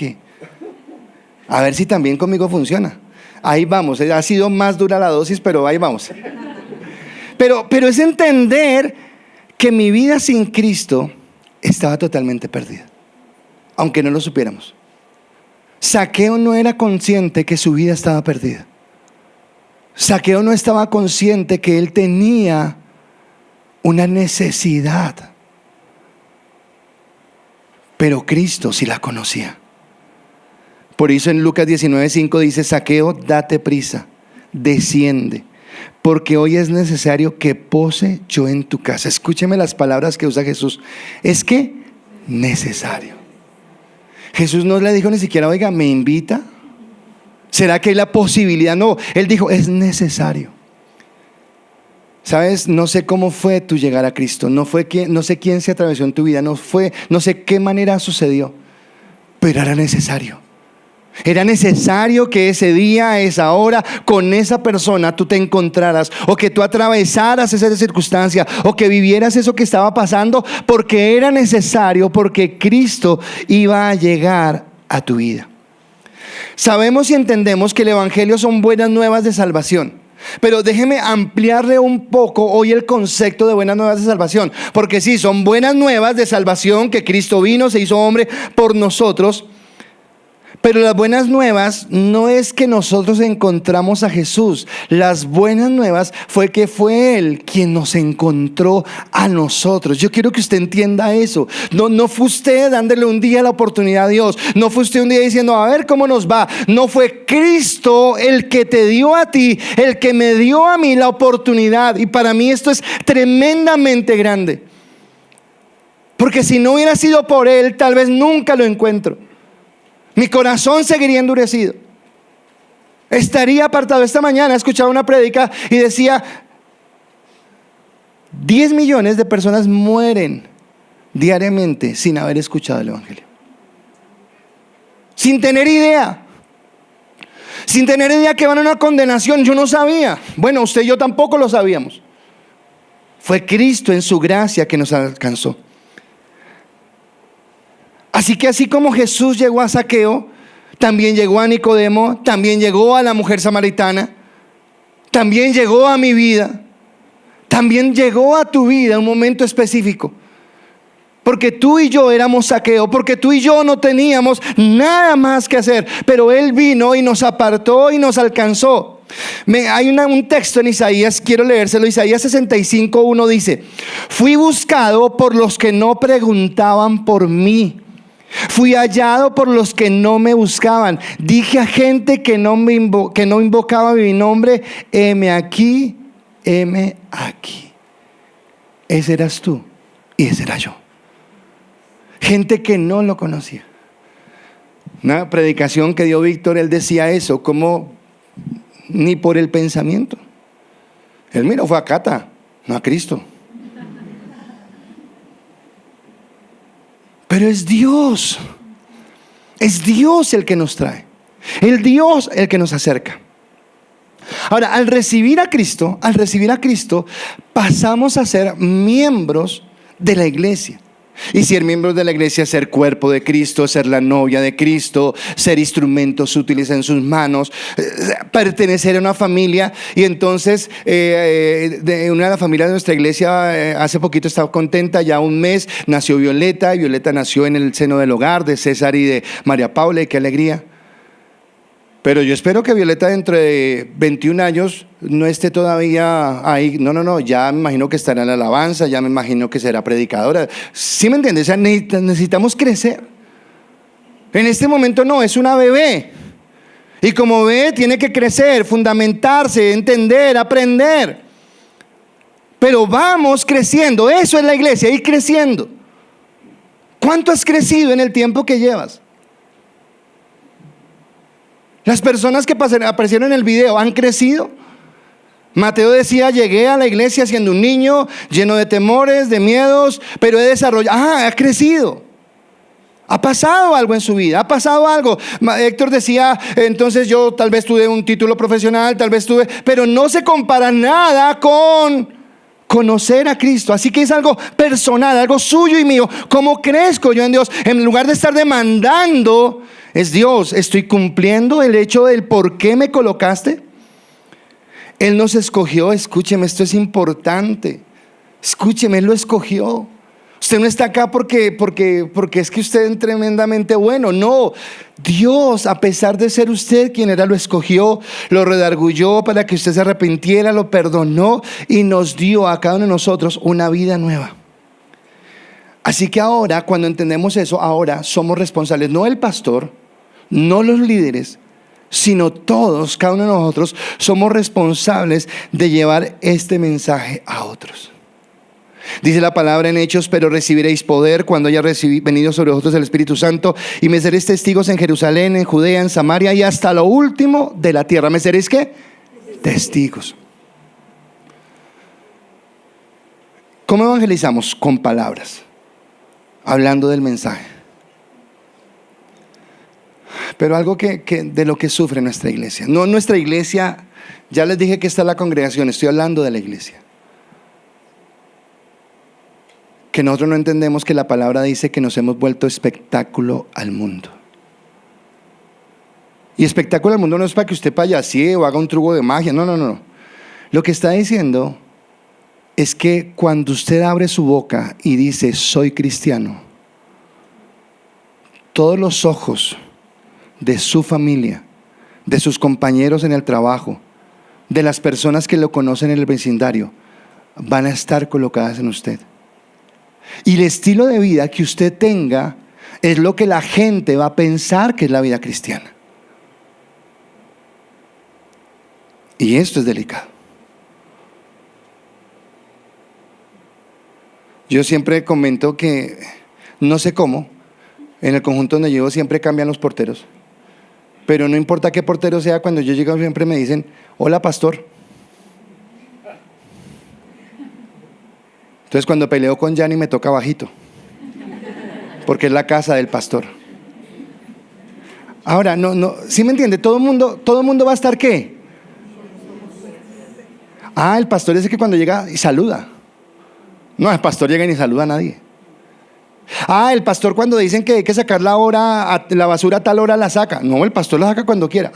a ver si también conmigo funciona. Ahí vamos, ha sido más dura la dosis, pero ahí vamos. Pero es entender que mi vida sin Cristo estaba totalmente perdida, aunque no lo supiéramos. Zaqueo no era consciente que su vida estaba perdida. Zaqueo no estaba consciente que él tenía una necesidad, pero Cristo sí la conocía. Por eso en Lucas 19:5 dice: Zaqueo, date prisa, desciende, porque hoy es necesario que pose yo en tu casa. Escúcheme las palabras que usa Jesús. Es que necesario. Jesús no le dijo ni siquiera, oiga, ¿me invita? ¿Será que hay la posibilidad? No, él dijo, es necesario. ¿Sabes? No sé cómo fue tu llegar a Cristo, no sé quién se atravesó en tu vida, no sé qué manera sucedió, pero era necesario. Era necesario que ese día, a esa hora, con esa persona tú te encontraras, o que tú atravesaras esa circunstancia, o que vivieras eso que estaba pasando, porque era necesario, porque Cristo iba a llegar a tu vida. Sabemos y entendemos que el evangelio son buenas nuevas de salvación, pero déjeme ampliarle un poco hoy el concepto de buenas nuevas de salvación, porque sí, son buenas nuevas de salvación, que Cristo vino, se hizo hombre por nosotros. Pero las buenas nuevas no es que nosotros encontramos a Jesús. Las buenas nuevas fue que fue Él quien nos encontró a nosotros. Yo quiero que usted entienda eso. No fue usted dándole un día la oportunidad a Dios. No fue usted un día diciendo, a ver cómo nos va. No, fue Cristo el que te dio a ti, el que me dio a mí la oportunidad. Y para mí esto es tremendamente grande, porque si no hubiera sido por Él, tal vez nunca lo encuentro. Mi corazón seguiría endurecido. Estaría apartado. Esta mañana escuchaba una prédica y decía: 10 millones de personas mueren diariamente sin haber escuchado el evangelio, sin tener idea que van a una condenación. Yo no sabía. Bueno, usted y yo tampoco lo sabíamos. Fue Cristo en su gracia que nos alcanzó. Así que así como Jesús llegó a Zaqueo, también llegó a Nicodemo, también llegó a la mujer samaritana, también llegó a mi vida, también llegó a tu vida un momento específico. Porque tú y yo éramos Zaqueo, porque tú y yo no teníamos nada más que hacer, pero Él vino y nos apartó y nos alcanzó. Hay un texto en Isaías, quiero leérselo. Isaías 65:1 dice: fui buscado por los que no preguntaban por mí, fui hallado por los que no me buscaban. Dije a gente que no invocaba mi nombre, heme aquí, heme aquí. Ese eras tú Y ese era yo. Gente que no lo conocía. Una predicación que dio Víctor, él decía eso, como ni por el pensamiento. Él miró fue a Cata, no a Cristo. Pero es Dios el que nos trae, el Dios el que nos acerca. Ahora, al recibir a Cristo, pasamos a ser miembros de la iglesia. Y ser miembros de la iglesia es ser cuerpo de Cristo, ser la novia de Cristo, ser instrumentos útiles en sus manos, pertenecer a una familia. Y entonces de una de las familias de nuestra iglesia hace poquito estaba contenta, ya un mes nació Violeta, y Violeta nació en el seno del hogar de César y de María Paula, y qué alegría. Pero yo espero que Violeta dentro de 21 años no esté todavía ahí. No, ya me imagino que estará en la alabanza, ya me imagino que será predicadora. ¿Sí me entiendes? O sea, necesitamos crecer. En este momento no, es una bebé. Y como bebé tiene que crecer, fundamentarse, entender, aprender. Pero vamos creciendo, eso es la iglesia, ir creciendo. ¿Cuánto has crecido en el tiempo que llevas? Las personas que aparecieron en el video han crecido. Mateo decía: llegué a la iglesia siendo un niño, lleno de temores, de miedos, pero he desarrollado. Ha crecido. Ha pasado algo en su vida, ha pasado algo. Héctor decía: entonces yo tal vez tuve un título profesional, pero no se compara nada con conocer a Cristo. Así que es algo personal, algo suyo y mío. ¿Cómo crezco yo en Dios? En lugar de estar demandando, es Dios, estoy cumpliendo el hecho del por qué me colocaste. Él nos escogió. Escúcheme, esto es importante. Escúcheme, Él lo escogió. Usted no está acá porque es que usted es tremendamente bueno. No, Dios, a pesar de ser usted quien era, lo escogió, lo redarguyó para que usted se arrepintiera, lo perdonó y nos dio a cada uno de nosotros una vida nueva. Así que ahora, cuando entendemos eso, ahora somos responsables, no el pastor, no los líderes, sino todos, cada uno de nosotros somos responsables de llevar este mensaje a otros. Dice la palabra en Hechos: pero recibiréis poder cuando haya venido sobre vosotros el Espíritu Santo, y me seréis testigos en Jerusalén, en Judea, en Samaria y hasta lo último de la tierra. ¿Me seréis qué? Testigos. ¿Cómo evangelizamos? Con palabras, hablando del mensaje. Pero algo que de lo que sufre nuestra iglesia. No nuestra iglesia, ya les dije que está la congregación, estoy hablando de la iglesia. Que nosotros no entendemos que la palabra dice que nos hemos vuelto espectáculo al mundo. Y espectáculo al mundo no es para que usted payasee o haga un truco de magia, no. Lo que está diciendo es que cuando usted abre su boca y dice: soy cristiano, todos los ojos de su familia, de sus compañeros en el trabajo, de las personas que lo conocen en el vecindario, van a estar colocadas en usted. Y el estilo de vida que usted tenga es lo que la gente va a pensar que es la vida cristiana. Y esto es delicado. Yo siempre comento que no sé cómo, en el conjunto donde llevo siempre cambian los porteros. Pero no importa qué portero sea, cuando yo llego siempre me dicen: hola, pastor. Entonces cuando peleo con Yanni me toca bajito, porque es la casa del pastor. Ahora, ¿sí me entiende? Todo el mundo va a estar ¿qué? El pastor es el que cuando llega y saluda. No, el pastor llega y ni saluda a nadie. El pastor cuando dicen que hay que sacar la basura a tal hora la saca. No, el pastor la saca cuando quiera.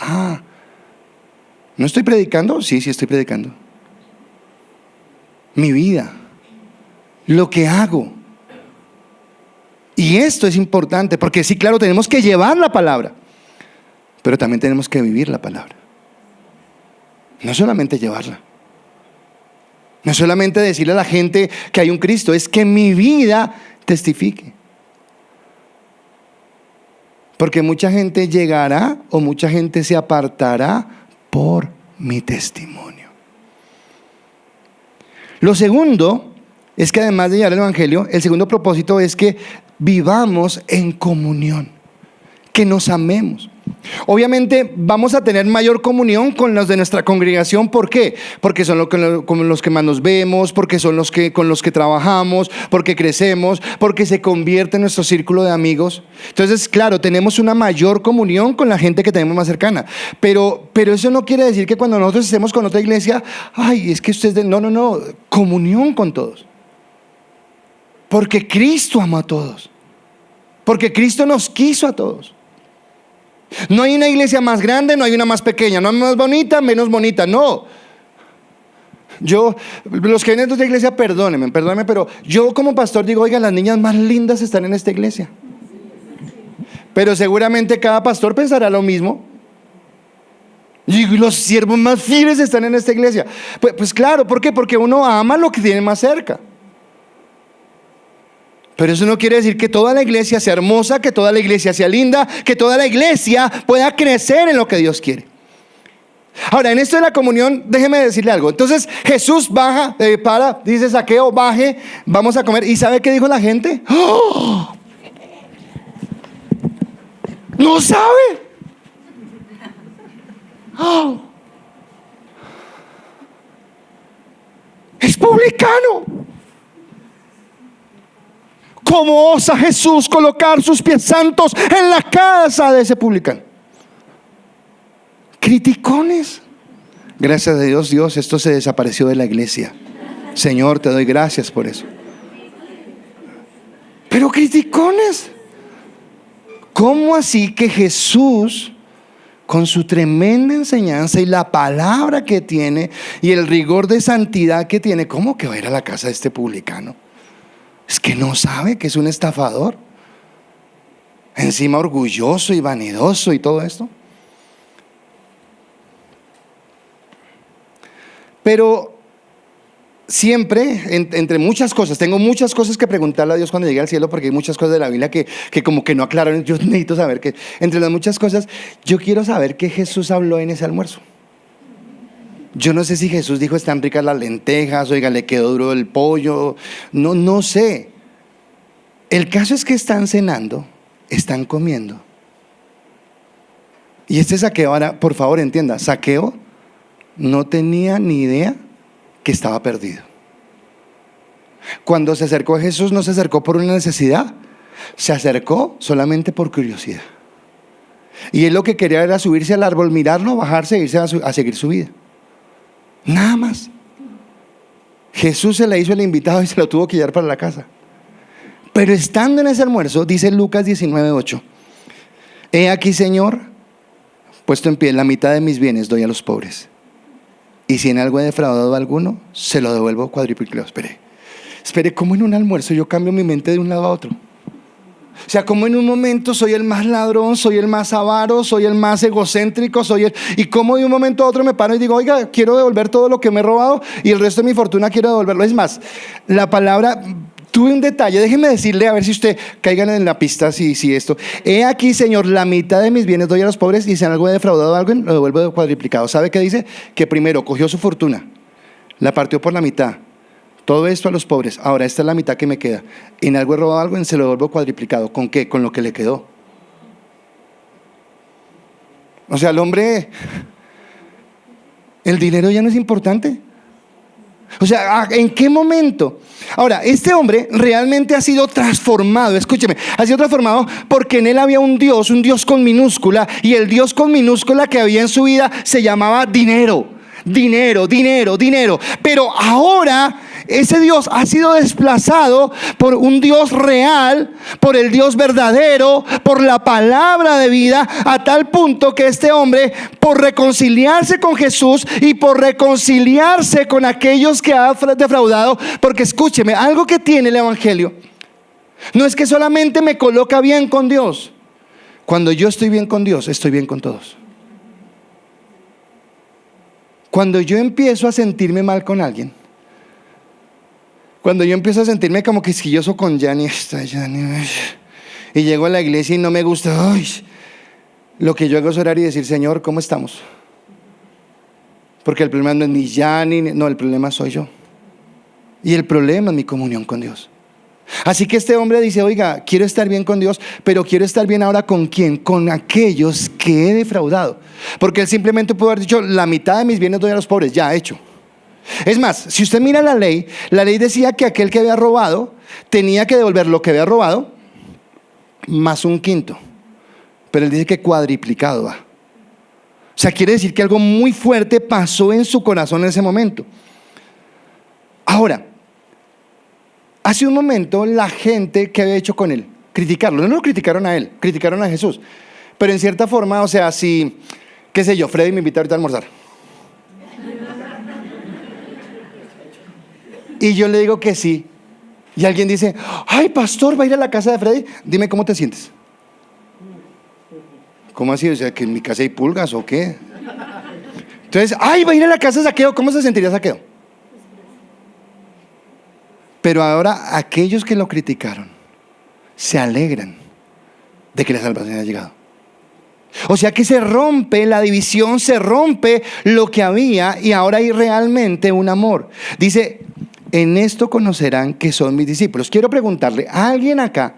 ¿No estoy predicando? Sí, estoy predicando. Mi vida, lo que hago. Y esto es importante, porque sí, claro, tenemos que llevar la palabra, pero también tenemos que vivir la palabra. No solamente llevarla, no solamente decirle a la gente que hay un Cristo, es que mi vida testifique. Porque mucha gente llegará o mucha gente se apartará por mi testimonio. Lo segundo es que además de llevar el Evangelio, el segundo propósito es que vivamos en comunión, que nos amemos. Obviamente vamos a tener mayor comunión con los de nuestra congregación. ¿Por qué? Porque son con los que más nos vemos, porque son con los que trabajamos, porque crecemos, porque se convierte en nuestro círculo de amigos. Entonces, claro, tenemos una mayor comunión con la gente que tenemos más cercana. Pero eso no quiere decir que cuando nosotros estemos con otra iglesia, ay, es que ustedes... No, comunión con todos. Porque Cristo amó a todos. Porque Cristo nos quiso a todos. No hay una iglesia más grande, no hay una más pequeña, no hay más bonita, menos bonita, no. Los que vienen de otra iglesia, perdónenme, pero yo como pastor digo, oiga, las niñas más lindas están en esta iglesia. Pero seguramente cada pastor pensará lo mismo. Y los siervos más fieles están en esta iglesia. Pues claro, ¿por qué? Porque uno ama lo que tiene más cerca. Pero eso no quiere decir que toda la iglesia sea hermosa, que toda la iglesia sea linda, que toda la iglesia pueda crecer en lo que Dios quiere. Ahora, en esto de la comunión, déjeme decirle algo. Entonces Jesús baja, dice Zaqueo, baje, vamos a comer. ¿Y sabe qué dijo la gente? ¡Oh! ¿No sabe? ¡Oh! Es publicano. ¿Cómo osa Jesús colocar sus pies santos en la casa de ese publicano? Criticones. Gracias a Dios, esto se desapareció de la iglesia. Señor, te doy gracias por eso. Pero criticones. ¿Cómo así que Jesús, con su tremenda enseñanza y la palabra que tiene y el rigor de santidad que tiene, cómo que va a ir a la casa de este publicano? Es que no sabe que es un estafador, encima orgulloso y vanidoso y todo esto. Pero siempre, entre muchas cosas, tengo muchas cosas que preguntarle a Dios cuando llegue al cielo, porque hay muchas cosas de la Biblia que como que no aclararon. Yo necesito saber que, entre las muchas cosas, yo quiero saber qué Jesús habló en ese almuerzo. Yo no sé si Jesús dijo, están ricas las lentejas, oiga, le quedó duro el pollo, no sé. El caso es que están cenando, están comiendo. Y este Zaqueo, ahora, por favor entienda, Zaqueo no tenía ni idea que estaba perdido. Cuando se acercó a Jesús, no se acercó por una necesidad, se acercó solamente por curiosidad. Y él lo que quería era subirse al árbol, mirarlo, bajarse e irse a seguir su vida. Nada más. Jesús se le hizo el invitado y se lo tuvo que llevar para la casa. Pero estando en ese almuerzo, dice Lucas 19:8: he aquí, Señor, puesto en pie, la mitad de mis bienes doy a los pobres, y si en algo he defraudado a alguno, se lo devuelvo cuadruplicado. Espere, ¿cómo en un almuerzo yo cambio mi mente de un lado a otro? O sea, como en un momento soy el más ladrón, soy el más avaro, soy el más egocéntrico, y como de un momento a otro me paro y digo, oiga, quiero devolver todo lo que me he robado y el resto de mi fortuna quiero devolverlo. Es más, la palabra, tuve un detalle, déjeme decirle, a ver si usted caigan en la pista, si esto. He aquí, Señor, la mitad de mis bienes doy a los pobres, y si en algo he defraudado a alguien, lo devuelvo cuadriplicado. ¿Sabe qué dice? Que primero cogió su fortuna, la partió por la mitad. Todo esto a los pobres. Ahora esta es la mitad que me queda. En algo he robado algo, se lo devuelvo cuadriplicado. ¿Con qué? Con lo que le quedó. O sea, el hombre, el dinero ya no es importante. O sea, ¿en qué momento? Ahora, este hombre realmente ha sido transformado. Escúcheme, ha sido transformado porque en él había un Dios con minúscula, y el Dios con minúscula que había en su vida se llamaba dinero. Pero ahora ese Dios ha sido desplazado por un Dios real, por el Dios verdadero, por la palabra de vida, a tal punto que este hombre, por reconciliarse con Jesús y por reconciliarse con aquellos que ha defraudado, porque escúcheme, algo que tiene el Evangelio no es que solamente me coloca bien con Dios. Cuando yo estoy bien con Dios, estoy bien con todos. Cuando yo empiezo a sentirme mal con alguien, cuando yo empiezo a sentirme como quisquilloso con Yanni, y llego a la iglesia y no me gusta, lo que yo hago es orar y decir, Señor, ¿cómo estamos? Porque el problema no es ni Yanni, no, el problema soy yo. Y el problema es mi comunión con Dios. Así que este hombre dice, oiga, quiero estar bien con Dios, pero quiero estar bien ahora ¿con quién? Con aquellos que he defraudado. Porque él simplemente pudo haber dicho, la mitad de mis bienes doy a los pobres, ya hecho. Es más, si usted mira la ley decía que aquel que había robado tenía que devolver lo que había robado más un quinto. Pero él dice que cuadriplicado va. O sea, quiere decir que algo muy fuerte pasó en su corazón en ese momento. Ahora, hace un momento la gente que había hecho con él, criticarlo, no lo criticaron a él, criticaron a Jesús. Pero en cierta forma, o sea, si, qué sé yo, Freddy me invita ahorita a almorzar. Y yo le digo que sí. Y alguien dice, ay, pastor, ¿va a ir a la casa de Freddy? Dime cómo te sientes. ¿Cómo así? O sea, ¿que en mi casa hay pulgas o qué? Entonces, ay, va a ir a la casa de Zaqueo. ¿Cómo se sentiría Zaqueo? Pero ahora aquellos que lo criticaron se alegran de que la salvación haya llegado. O sea que se rompe la división, se rompe lo que había y ahora hay realmente un amor. Dice, en esto conocerán que son mis discípulos. Quiero preguntarle, ¿alguien acá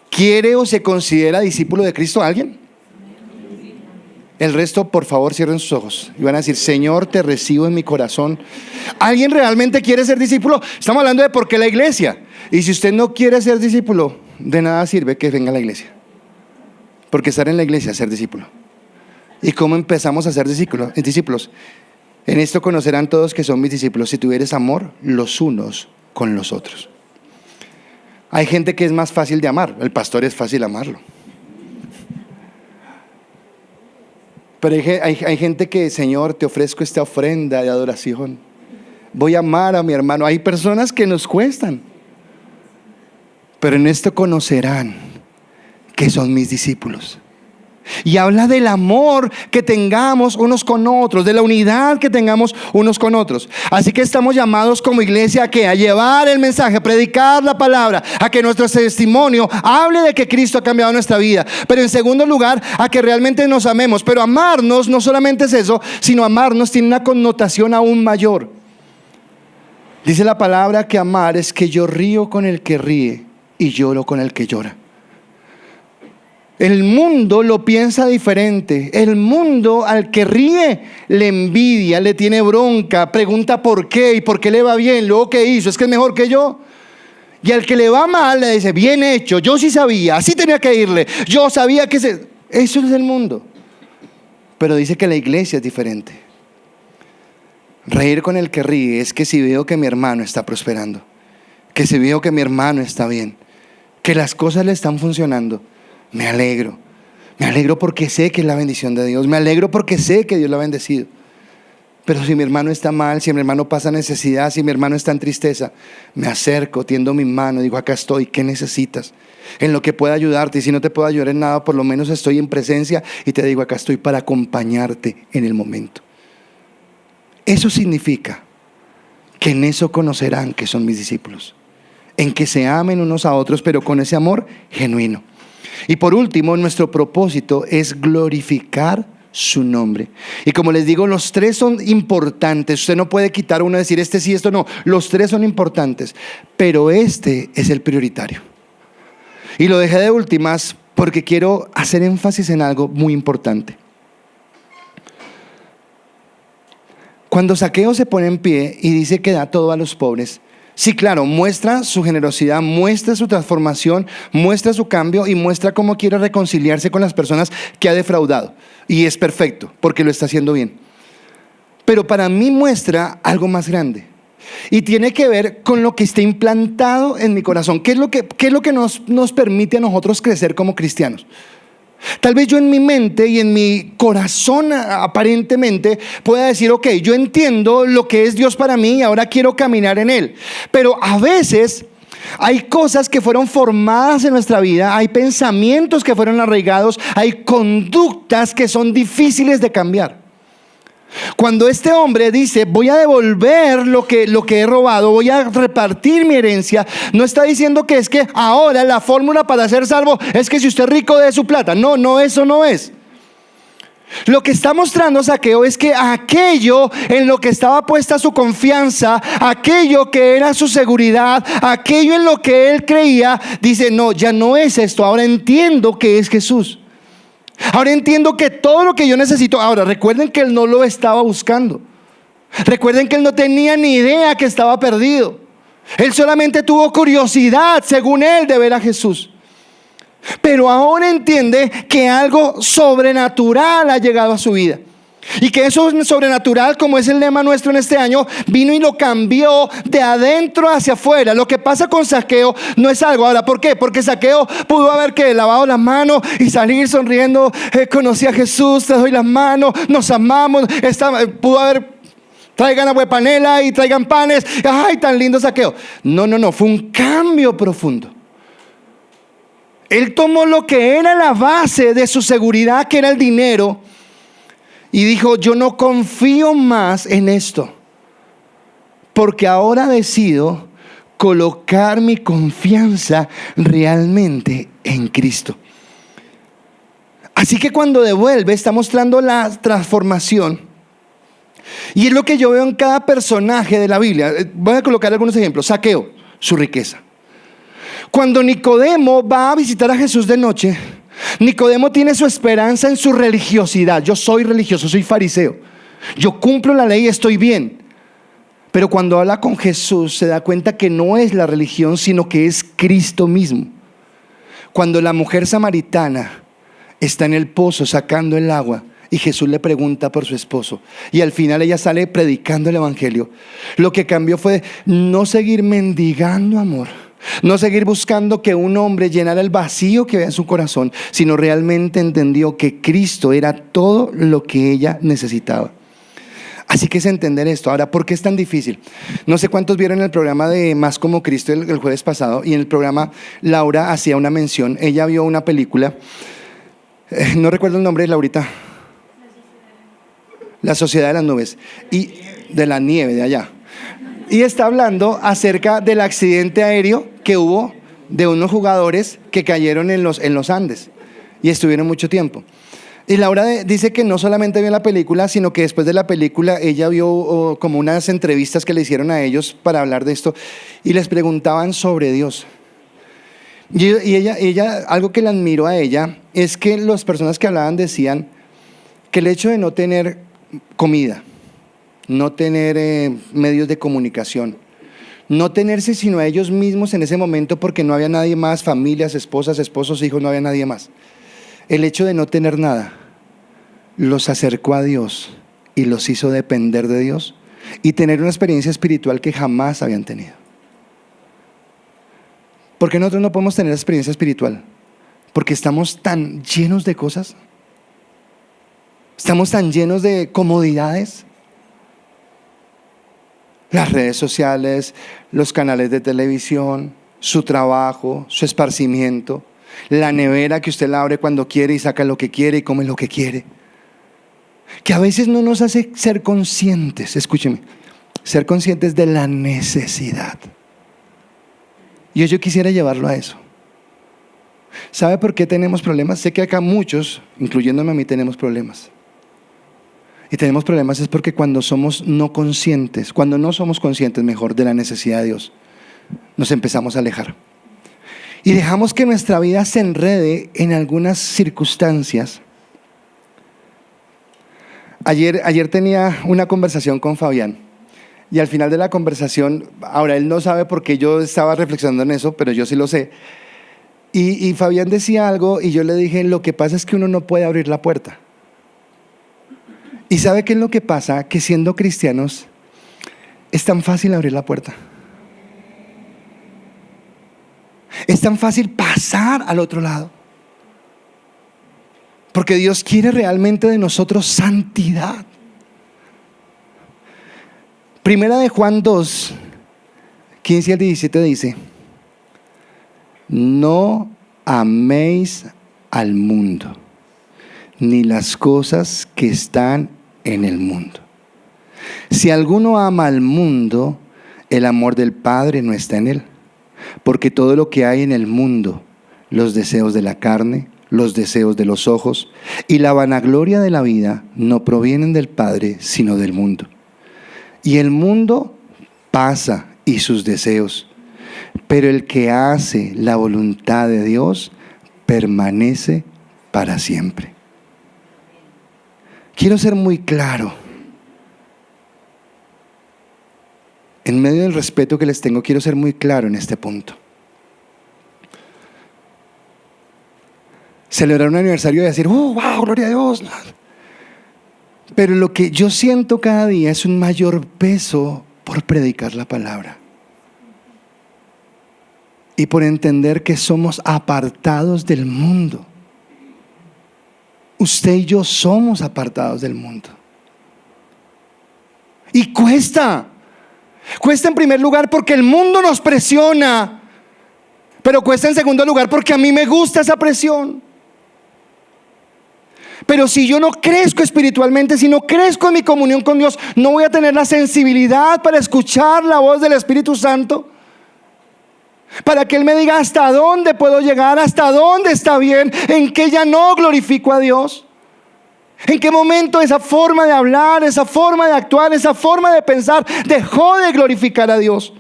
quiere o se considera discípulo de Cristo? ¿Alguien? El resto, por favor, cierren sus ojos y van a decir, Señor, te recibo en mi corazón. ¿Alguien realmente quiere ser discípulo? Estamos hablando de por qué la iglesia. Y si usted no quiere ser discípulo, de nada sirve que venga a la iglesia. Porque estar en la iglesia es ser discípulo. ¿Y cómo empezamos a ser discípulos? En esto conocerán todos que son mis discípulos, si tuvieres amor los unos con los otros. Hay gente que es más fácil de amar. El pastor es fácil amarlo. Pero hay gente que, Señor, te ofrezco esta ofrenda de adoración. Voy a amar a mi hermano. Hay personas que nos cuestan. Pero en esto conocerán que son mis discípulos. Y habla del amor que tengamos unos con otros, de la unidad que tengamos unos con otros. Así que estamos llamados como iglesia ¿a qué? A llevar el mensaje, a predicar la palabra, a que nuestro testimonio hable de que Cristo ha cambiado nuestra vida. Pero en segundo lugar, a que realmente nos amemos. Pero amarnos no solamente es eso, sino amarnos tiene una connotación aún mayor. Dice la palabra que amar es que yo río con el que ríe y lloro con el que llora. El mundo lo piensa diferente. El mundo al que ríe le envidia, le tiene bronca, pregunta por qué y por qué le va bien, luego qué hizo, es que es mejor que yo. Y al que le va mal le dice, bien hecho, yo sí sabía, así tenía que irle, yo sabía que eso es el mundo. Pero dice que la iglesia es diferente. Reír con el que ríe es que si veo que mi hermano está prosperando, que si veo que mi hermano está bien, que las cosas le están funcionando, me alegro porque sé que es la bendición de Dios, me alegro porque sé que Dios lo ha bendecido. Pero si mi hermano está mal, si mi hermano pasa necesidad, si mi hermano está en tristeza, me acerco, tiendo mi mano, digo, acá estoy, ¿qué necesitas? En lo que pueda ayudarte, y si no te puedo ayudar en nada, por lo menos estoy en presencia y te digo, acá estoy para acompañarte en el momento. Eso significa que en eso conocerán que son mis discípulos, en que se amen unos a otros, pero con ese amor genuino. Y por último, nuestro propósito es glorificar su nombre. Y como les digo, los tres son importantes. Usted no puede quitar uno y decir este sí, esto no. Los tres son importantes, pero este es el prioritario. Y lo dejé de últimas porque quiero hacer énfasis en algo muy importante. Cuando Zaqueo se pone en pie y dice que da todo a los pobres, sí, claro, muestra su generosidad, muestra su transformación, muestra su cambio y muestra cómo quiere reconciliarse con las personas que ha defraudado. Y es perfecto, porque lo está haciendo bien. Pero para mí muestra algo más grande. Y tiene que ver con lo que está implantado en mi corazón. ¿Qué es lo que nos permite a nosotros crecer como cristianos? Tal vez yo en mi mente y en mi corazón aparentemente pueda decir, ok, yo entiendo lo que es Dios para mí y ahora quiero caminar en Él. Pero a veces hay cosas que fueron formadas en nuestra vida, hay pensamientos que fueron arraigados, hay conductas que son difíciles de cambiar. Cuando este hombre dice, voy a devolver lo que he robado, voy a repartir mi herencia, no está diciendo que es que ahora la fórmula para ser salvo es que si usted es rico dé su plata. No, eso no es. Lo que está mostrando Zaqueo es que aquello en lo que estaba puesta su confianza, aquello que era su seguridad, aquello en lo que él creía, dice: no, ya no es esto, ahora entiendo que es Jesús. Ahora entiendo que todo lo que yo necesito. Ahora recuerden que él no lo estaba buscando. Recuerden que él no tenía ni idea que estaba perdido. Él solamente tuvo curiosidad, según él, de ver a Jesús. Pero ahora entiende que algo sobrenatural ha llegado a su vida. Y que eso sobrenatural, como es el lema nuestro en este año, vino y lo cambió de adentro hacia afuera. Lo que pasa con Zaqueo no es algo. Ahora, ¿por qué? Porque Zaqueo pudo haber lavado las manos y salir sonriendo. Conocí a Jesús, te doy las manos, nos amamos. Pudo haber: traigan agua de panela y traigan panes. Ay, tan lindo Zaqueo. No, fue un cambio profundo. Él tomó lo que era la base de su seguridad, que era el dinero, y dijo: yo no confío más en esto, porque ahora decido colocar mi confianza realmente en Cristo. Así que cuando devuelve, está mostrando la transformación. Y es lo que yo veo en cada personaje de la Biblia. Voy a colocar algunos ejemplos. Zaqueo, su riqueza. Cuando Nicodemo va a visitar a Jesús de noche, Nicodemo tiene su esperanza en su religiosidad. Yo soy religioso, soy fariseo, yo cumplo la ley y estoy bien. Pero cuando habla con Jesús se da cuenta que no es la religión, sino que es Cristo mismo. Cuando la mujer samaritana está en el pozo sacando el agua y Jesús le pregunta por su esposo, y al final ella sale predicando el evangelio, lo que cambió fue no seguir mendigando amor, no seguir buscando que un hombre llenara el vacío que había en su corazón, sino realmente entendió que Cristo era todo lo que ella necesitaba. Así que es entender esto. Ahora, ¿por qué es tan difícil? No sé cuántos vieron el programa de Más como Cristo el jueves pasado, y en el programa Laura hacía una mención. Ella vio una película, no recuerdo el nombre, Laurita. La Sociedad de las Nubes, y de la nieve de allá. Y está hablando acerca del accidente aéreo que hubo de unos jugadores que cayeron en los Andes y estuvieron mucho tiempo. Y Laura dice que no solamente vio la película, sino que después de la película ella vio como unas entrevistas que le hicieron a ellos para hablar de esto, y les preguntaban sobre Dios. Y ella, algo que le admiró a ella es que las personas que hablaban decían que el hecho de no tener comida, no tener medios de comunicación, no tenerse sino a ellos mismos en ese momento, porque no había nadie más, familias, esposas, esposos, hijos, no había nadie más. El hecho de no tener nada los acercó a Dios y los hizo depender de Dios y tener una experiencia espiritual que jamás habían tenido. ¿Por qué nosotros no podemos tener experiencia espiritual? Porque estamos tan llenos de cosas, estamos tan llenos de comodidades. Las redes sociales, los canales de televisión, su trabajo, su esparcimiento, la nevera que usted la abre cuando quiere y saca lo que quiere y come lo que quiere, que a veces no nos hace ser conscientes, escúcheme, ser conscientes de la necesidad. Y yo quisiera llevarlo a eso. ¿Sabe por qué tenemos problemas? Sé que acá muchos, incluyéndome a mí, tenemos problemas. Y tenemos problemas es porque cuando somos no conscientes, cuando no somos conscientes, mejor, de la necesidad de Dios, nos empezamos a alejar. Y dejamos que nuestra vida se enrede en algunas circunstancias. Ayer tenía una conversación con Fabián, y al final de la conversación, ahora él no sabe por qué yo estaba reflexionando en eso, pero yo sí lo sé. Y Fabián decía algo y yo le dije: lo que pasa es que uno no puede abrir la puerta. ¿Y sabe qué es lo que pasa? Que siendo cristianos es tan fácil abrir la puerta. Es tan fácil pasar al otro lado. Porque Dios quiere realmente de nosotros santidad. Primera de Juan 2, 15 al 17 dice: no améis al mundo, ni las cosas que están en el mundo. Si alguno ama al mundo, el amor del Padre no está en él. Porque todo lo que hay en el mundo, los deseos de la carne, los deseos de los ojos y la vanagloria de la vida no provienen del Padre, sino del mundo. Y el mundo pasa y sus deseos, pero el que hace la voluntad de Dios permanece para siempre. Quiero ser muy claro. En medio del respeto que les tengo, quiero ser muy claro en este punto. Celebrar un aniversario y decir, wow, gloria a Dios. Pero lo que yo siento cada día es un mayor peso por predicar la palabra. Y por entender que somos apartados del mundo. Usted y yo somos apartados del mundo. Y cuesta. Cuesta en primer lugar porque el mundo nos presiona. Pero cuesta en segundo lugar porque a mí me gusta esa presión. Pero si yo no crezco espiritualmente, si no crezco en mi comunión con Dios, no voy a tener la sensibilidad para escuchar la voz del Espíritu Santo, para que Él me diga hasta dónde puedo llegar, hasta dónde está bien, en qué ya no glorifico a Dios, en qué momento esa forma de hablar, esa forma de actuar, esa forma de pensar dejó de glorificar a Dios.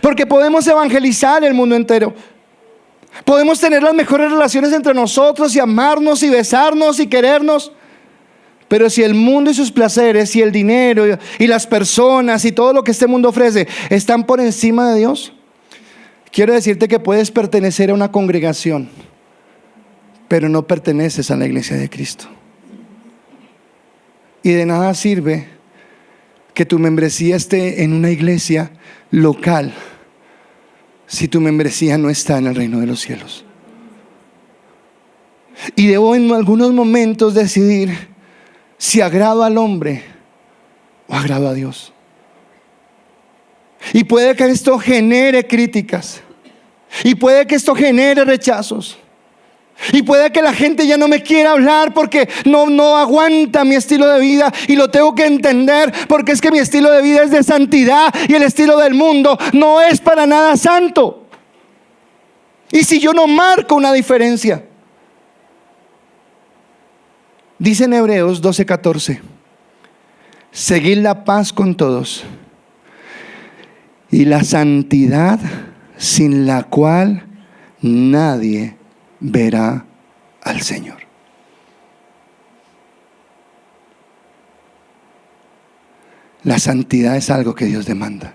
Porque podemos evangelizar el mundo entero, podemos tener las mejores relaciones entre nosotros y amarnos y besarnos y querernos, pero si el mundo y sus placeres y el dinero y las personas y todo lo que este mundo ofrece están por encima de Dios, quiero decirte que puedes pertenecer a una congregación, pero no perteneces a la iglesia de Cristo. Y de nada sirve que tu membresía esté en una iglesia local si tu membresía no está en el reino de los cielos. Y debo en algunos momentos decidir si agrado al hombre o agrado a Dios. Y puede que esto genere críticas, y puede que esto genere rechazos, y puede que la gente ya no me quiera hablar porque no aguanta mi estilo de vida, y lo tengo que entender, porque es que mi estilo de vida es de santidad y el estilo del mundo no es para nada santo. Y si yo no marco una diferencia, dice en Hebreos 12:14, seguid la paz con todos y la santidad, sin la cual nadie verá al Señor. La santidad es algo que Dios demanda.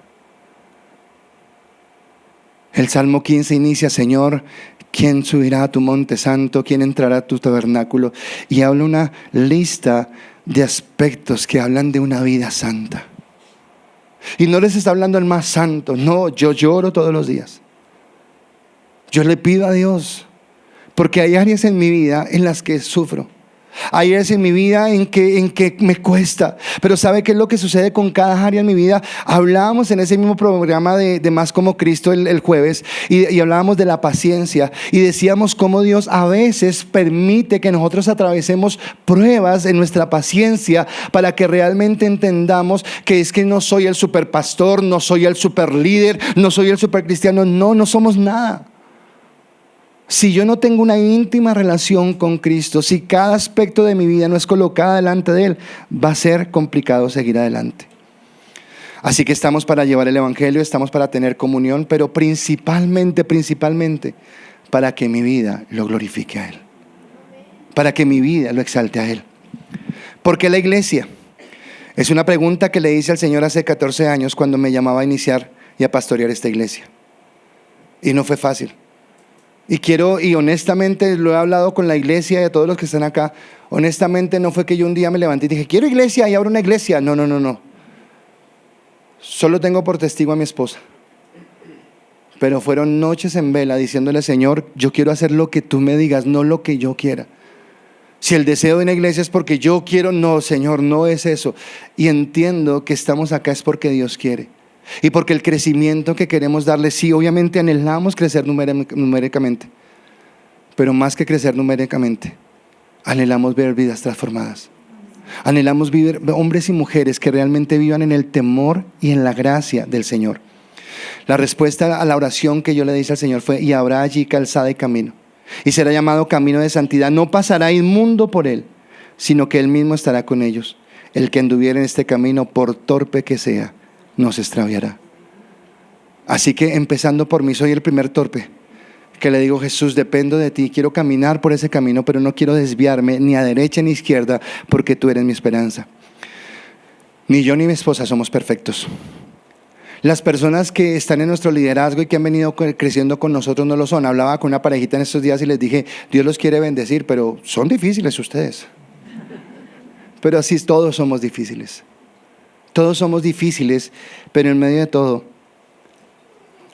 El Salmo 15 inicia: Señor, ¿quién subirá a tu monte santo? ¿Quién entrará a tu tabernáculo? Y habla una lista de aspectos que hablan de una vida santa. Y no les está hablando el más santo. No, yo lloro todos los días. Yo le pido a Dios, porque hay áreas en mi vida en las que sufro. Hay áreas en mi vida en que me cuesta. Pero ¿sabe qué es lo que sucede con cada área en mi vida? Hablábamos en ese mismo programa de Más como Cristo el jueves, y hablábamos de la paciencia, y decíamos cómo Dios a veces permite que nosotros atravesemos pruebas en nuestra paciencia para que realmente entendamos que es que no soy el super pastor, no soy el super líder, no soy el super cristiano. No somos nada. Si yo no tengo una íntima relación con Cristo, si cada aspecto de mi vida no es colocada delante de Él, va a ser complicado seguir adelante. Así que estamos para llevar el evangelio, estamos para tener comunión, pero principalmente para que mi vida lo glorifique a Él, para que mi vida lo exalte a Él. ¿Por qué la iglesia? Es una pregunta que le hice al Señor hace 14 años cuando me llamaba a iniciar y a pastorear esta iglesia, y no fue fácil. Y honestamente lo he hablado con la iglesia y a todos los que están acá. Honestamente no fue que yo un día me levanté y dije, quiero iglesia y abro una iglesia. No. Solo tengo por testigo a mi esposa. Pero fueron noches en vela diciéndole: Señor, yo quiero hacer lo que tú me digas, no lo que yo quiera. Si el deseo de una iglesia es porque yo quiero, no, Señor, no es eso. Y entiendo que estamos acá es porque Dios quiere. Y porque el crecimiento que queremos darle, sí, obviamente anhelamos crecer numéricamente, pero más que crecer numéricamente, anhelamos ver vidas transformadas. Anhelamos vivir hombres y mujeres que realmente vivan en el temor y en la gracia del Señor. La respuesta a la oración que yo le hice al Señor fue: y habrá allí calzada y camino. y será llamado camino de santidad. No pasará inmundo por él, sino que él mismo estará con ellos. El que anduviera en este camino, por torpe que sea, no se extraviará. Así que empezando por mí, soy el primer torpe que le digo: Jesús, dependo de ti, quiero caminar por ese camino, pero no quiero desviarme ni a derecha ni a izquierda, porque tú eres mi esperanza. Ni yo ni mi esposa somos perfectos. Las personas que están en nuestro liderazgo y que han venido creciendo con nosotros no lo son. Hablaba con una parejita en estos días y les dije: Dios los quiere bendecir, pero son difíciles ustedes. Pero así todos somos difíciles. Todos somos difíciles, pero en medio de todo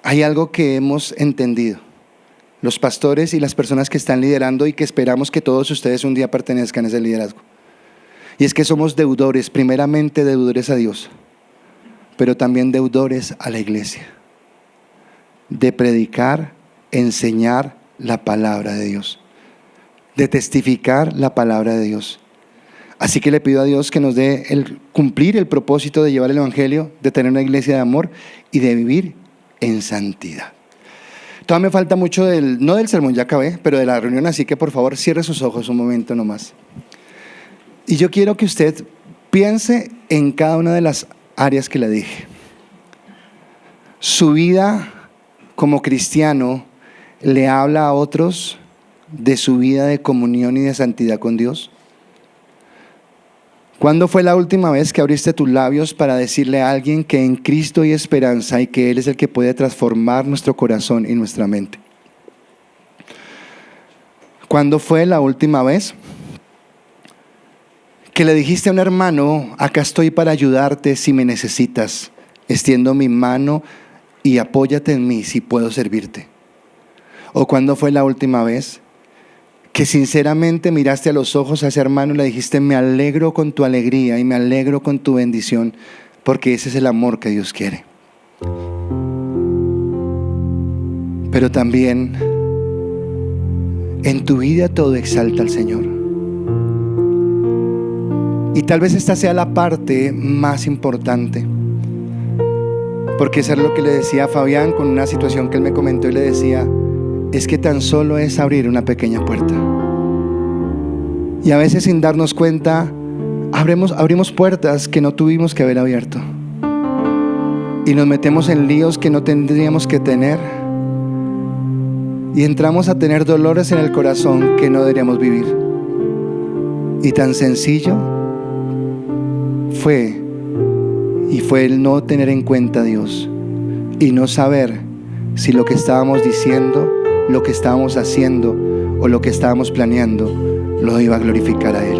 hay algo que hemos entendido, los pastores y las personas que están liderando, y que esperamos que todos ustedes un día pertenezcan a ese liderazgo. Y es que somos deudores, primeramente deudores a Dios, pero también deudores a la iglesia, de predicar, enseñar la palabra de Dios, de testificar la palabra de Dios. Así que le pido a Dios que nos dé cumplir el propósito de llevar el evangelio, de tener una iglesia de amor y de vivir en santidad. Todavía me falta mucho no del sermón, ya acabé, pero de la reunión, así que por favor cierre sus ojos un momento nomás. Y yo quiero que usted piense en cada una de las áreas que le dije. Su vida como cristiano le habla a otros de su vida de comunión y de santidad con Dios. ¿Cuándo fue la última vez que abriste tus labios para decirle a alguien que en Cristo hay esperanza y que Él es el que puede transformar nuestro corazón y nuestra mente? ¿Cuándo fue la última vez que le dijiste a un hermano: acá estoy para ayudarte si me necesitas, extiendo mi mano y apóyate en mí si puedo servirte? ¿O cuándo fue la última vez que sinceramente miraste a los ojos a ese hermano y le dijiste: me alegro con tu alegría y me alegro con tu bendición, porque ese es el amor que Dios quiere? Pero también en tu vida todo exalta al Señor. Y tal vez esta sea la parte más importante, porque eso es lo que le decía a Fabián con una situación que él me comentó, y le decía: es que tan solo es abrir una pequeña puerta. Y a veces, sin darnos cuenta, abrimos puertas que no tuvimos que haber abierto. Y nos metemos en líos que no tendríamos que tener. Y entramos a tener dolores en el corazón que no deberíamos vivir. Y tan sencillo fue el no tener en cuenta a Dios y no saber si lo que estábamos diciendo, lo que estábamos haciendo o lo que estábamos planeando lo iba a glorificar a Él.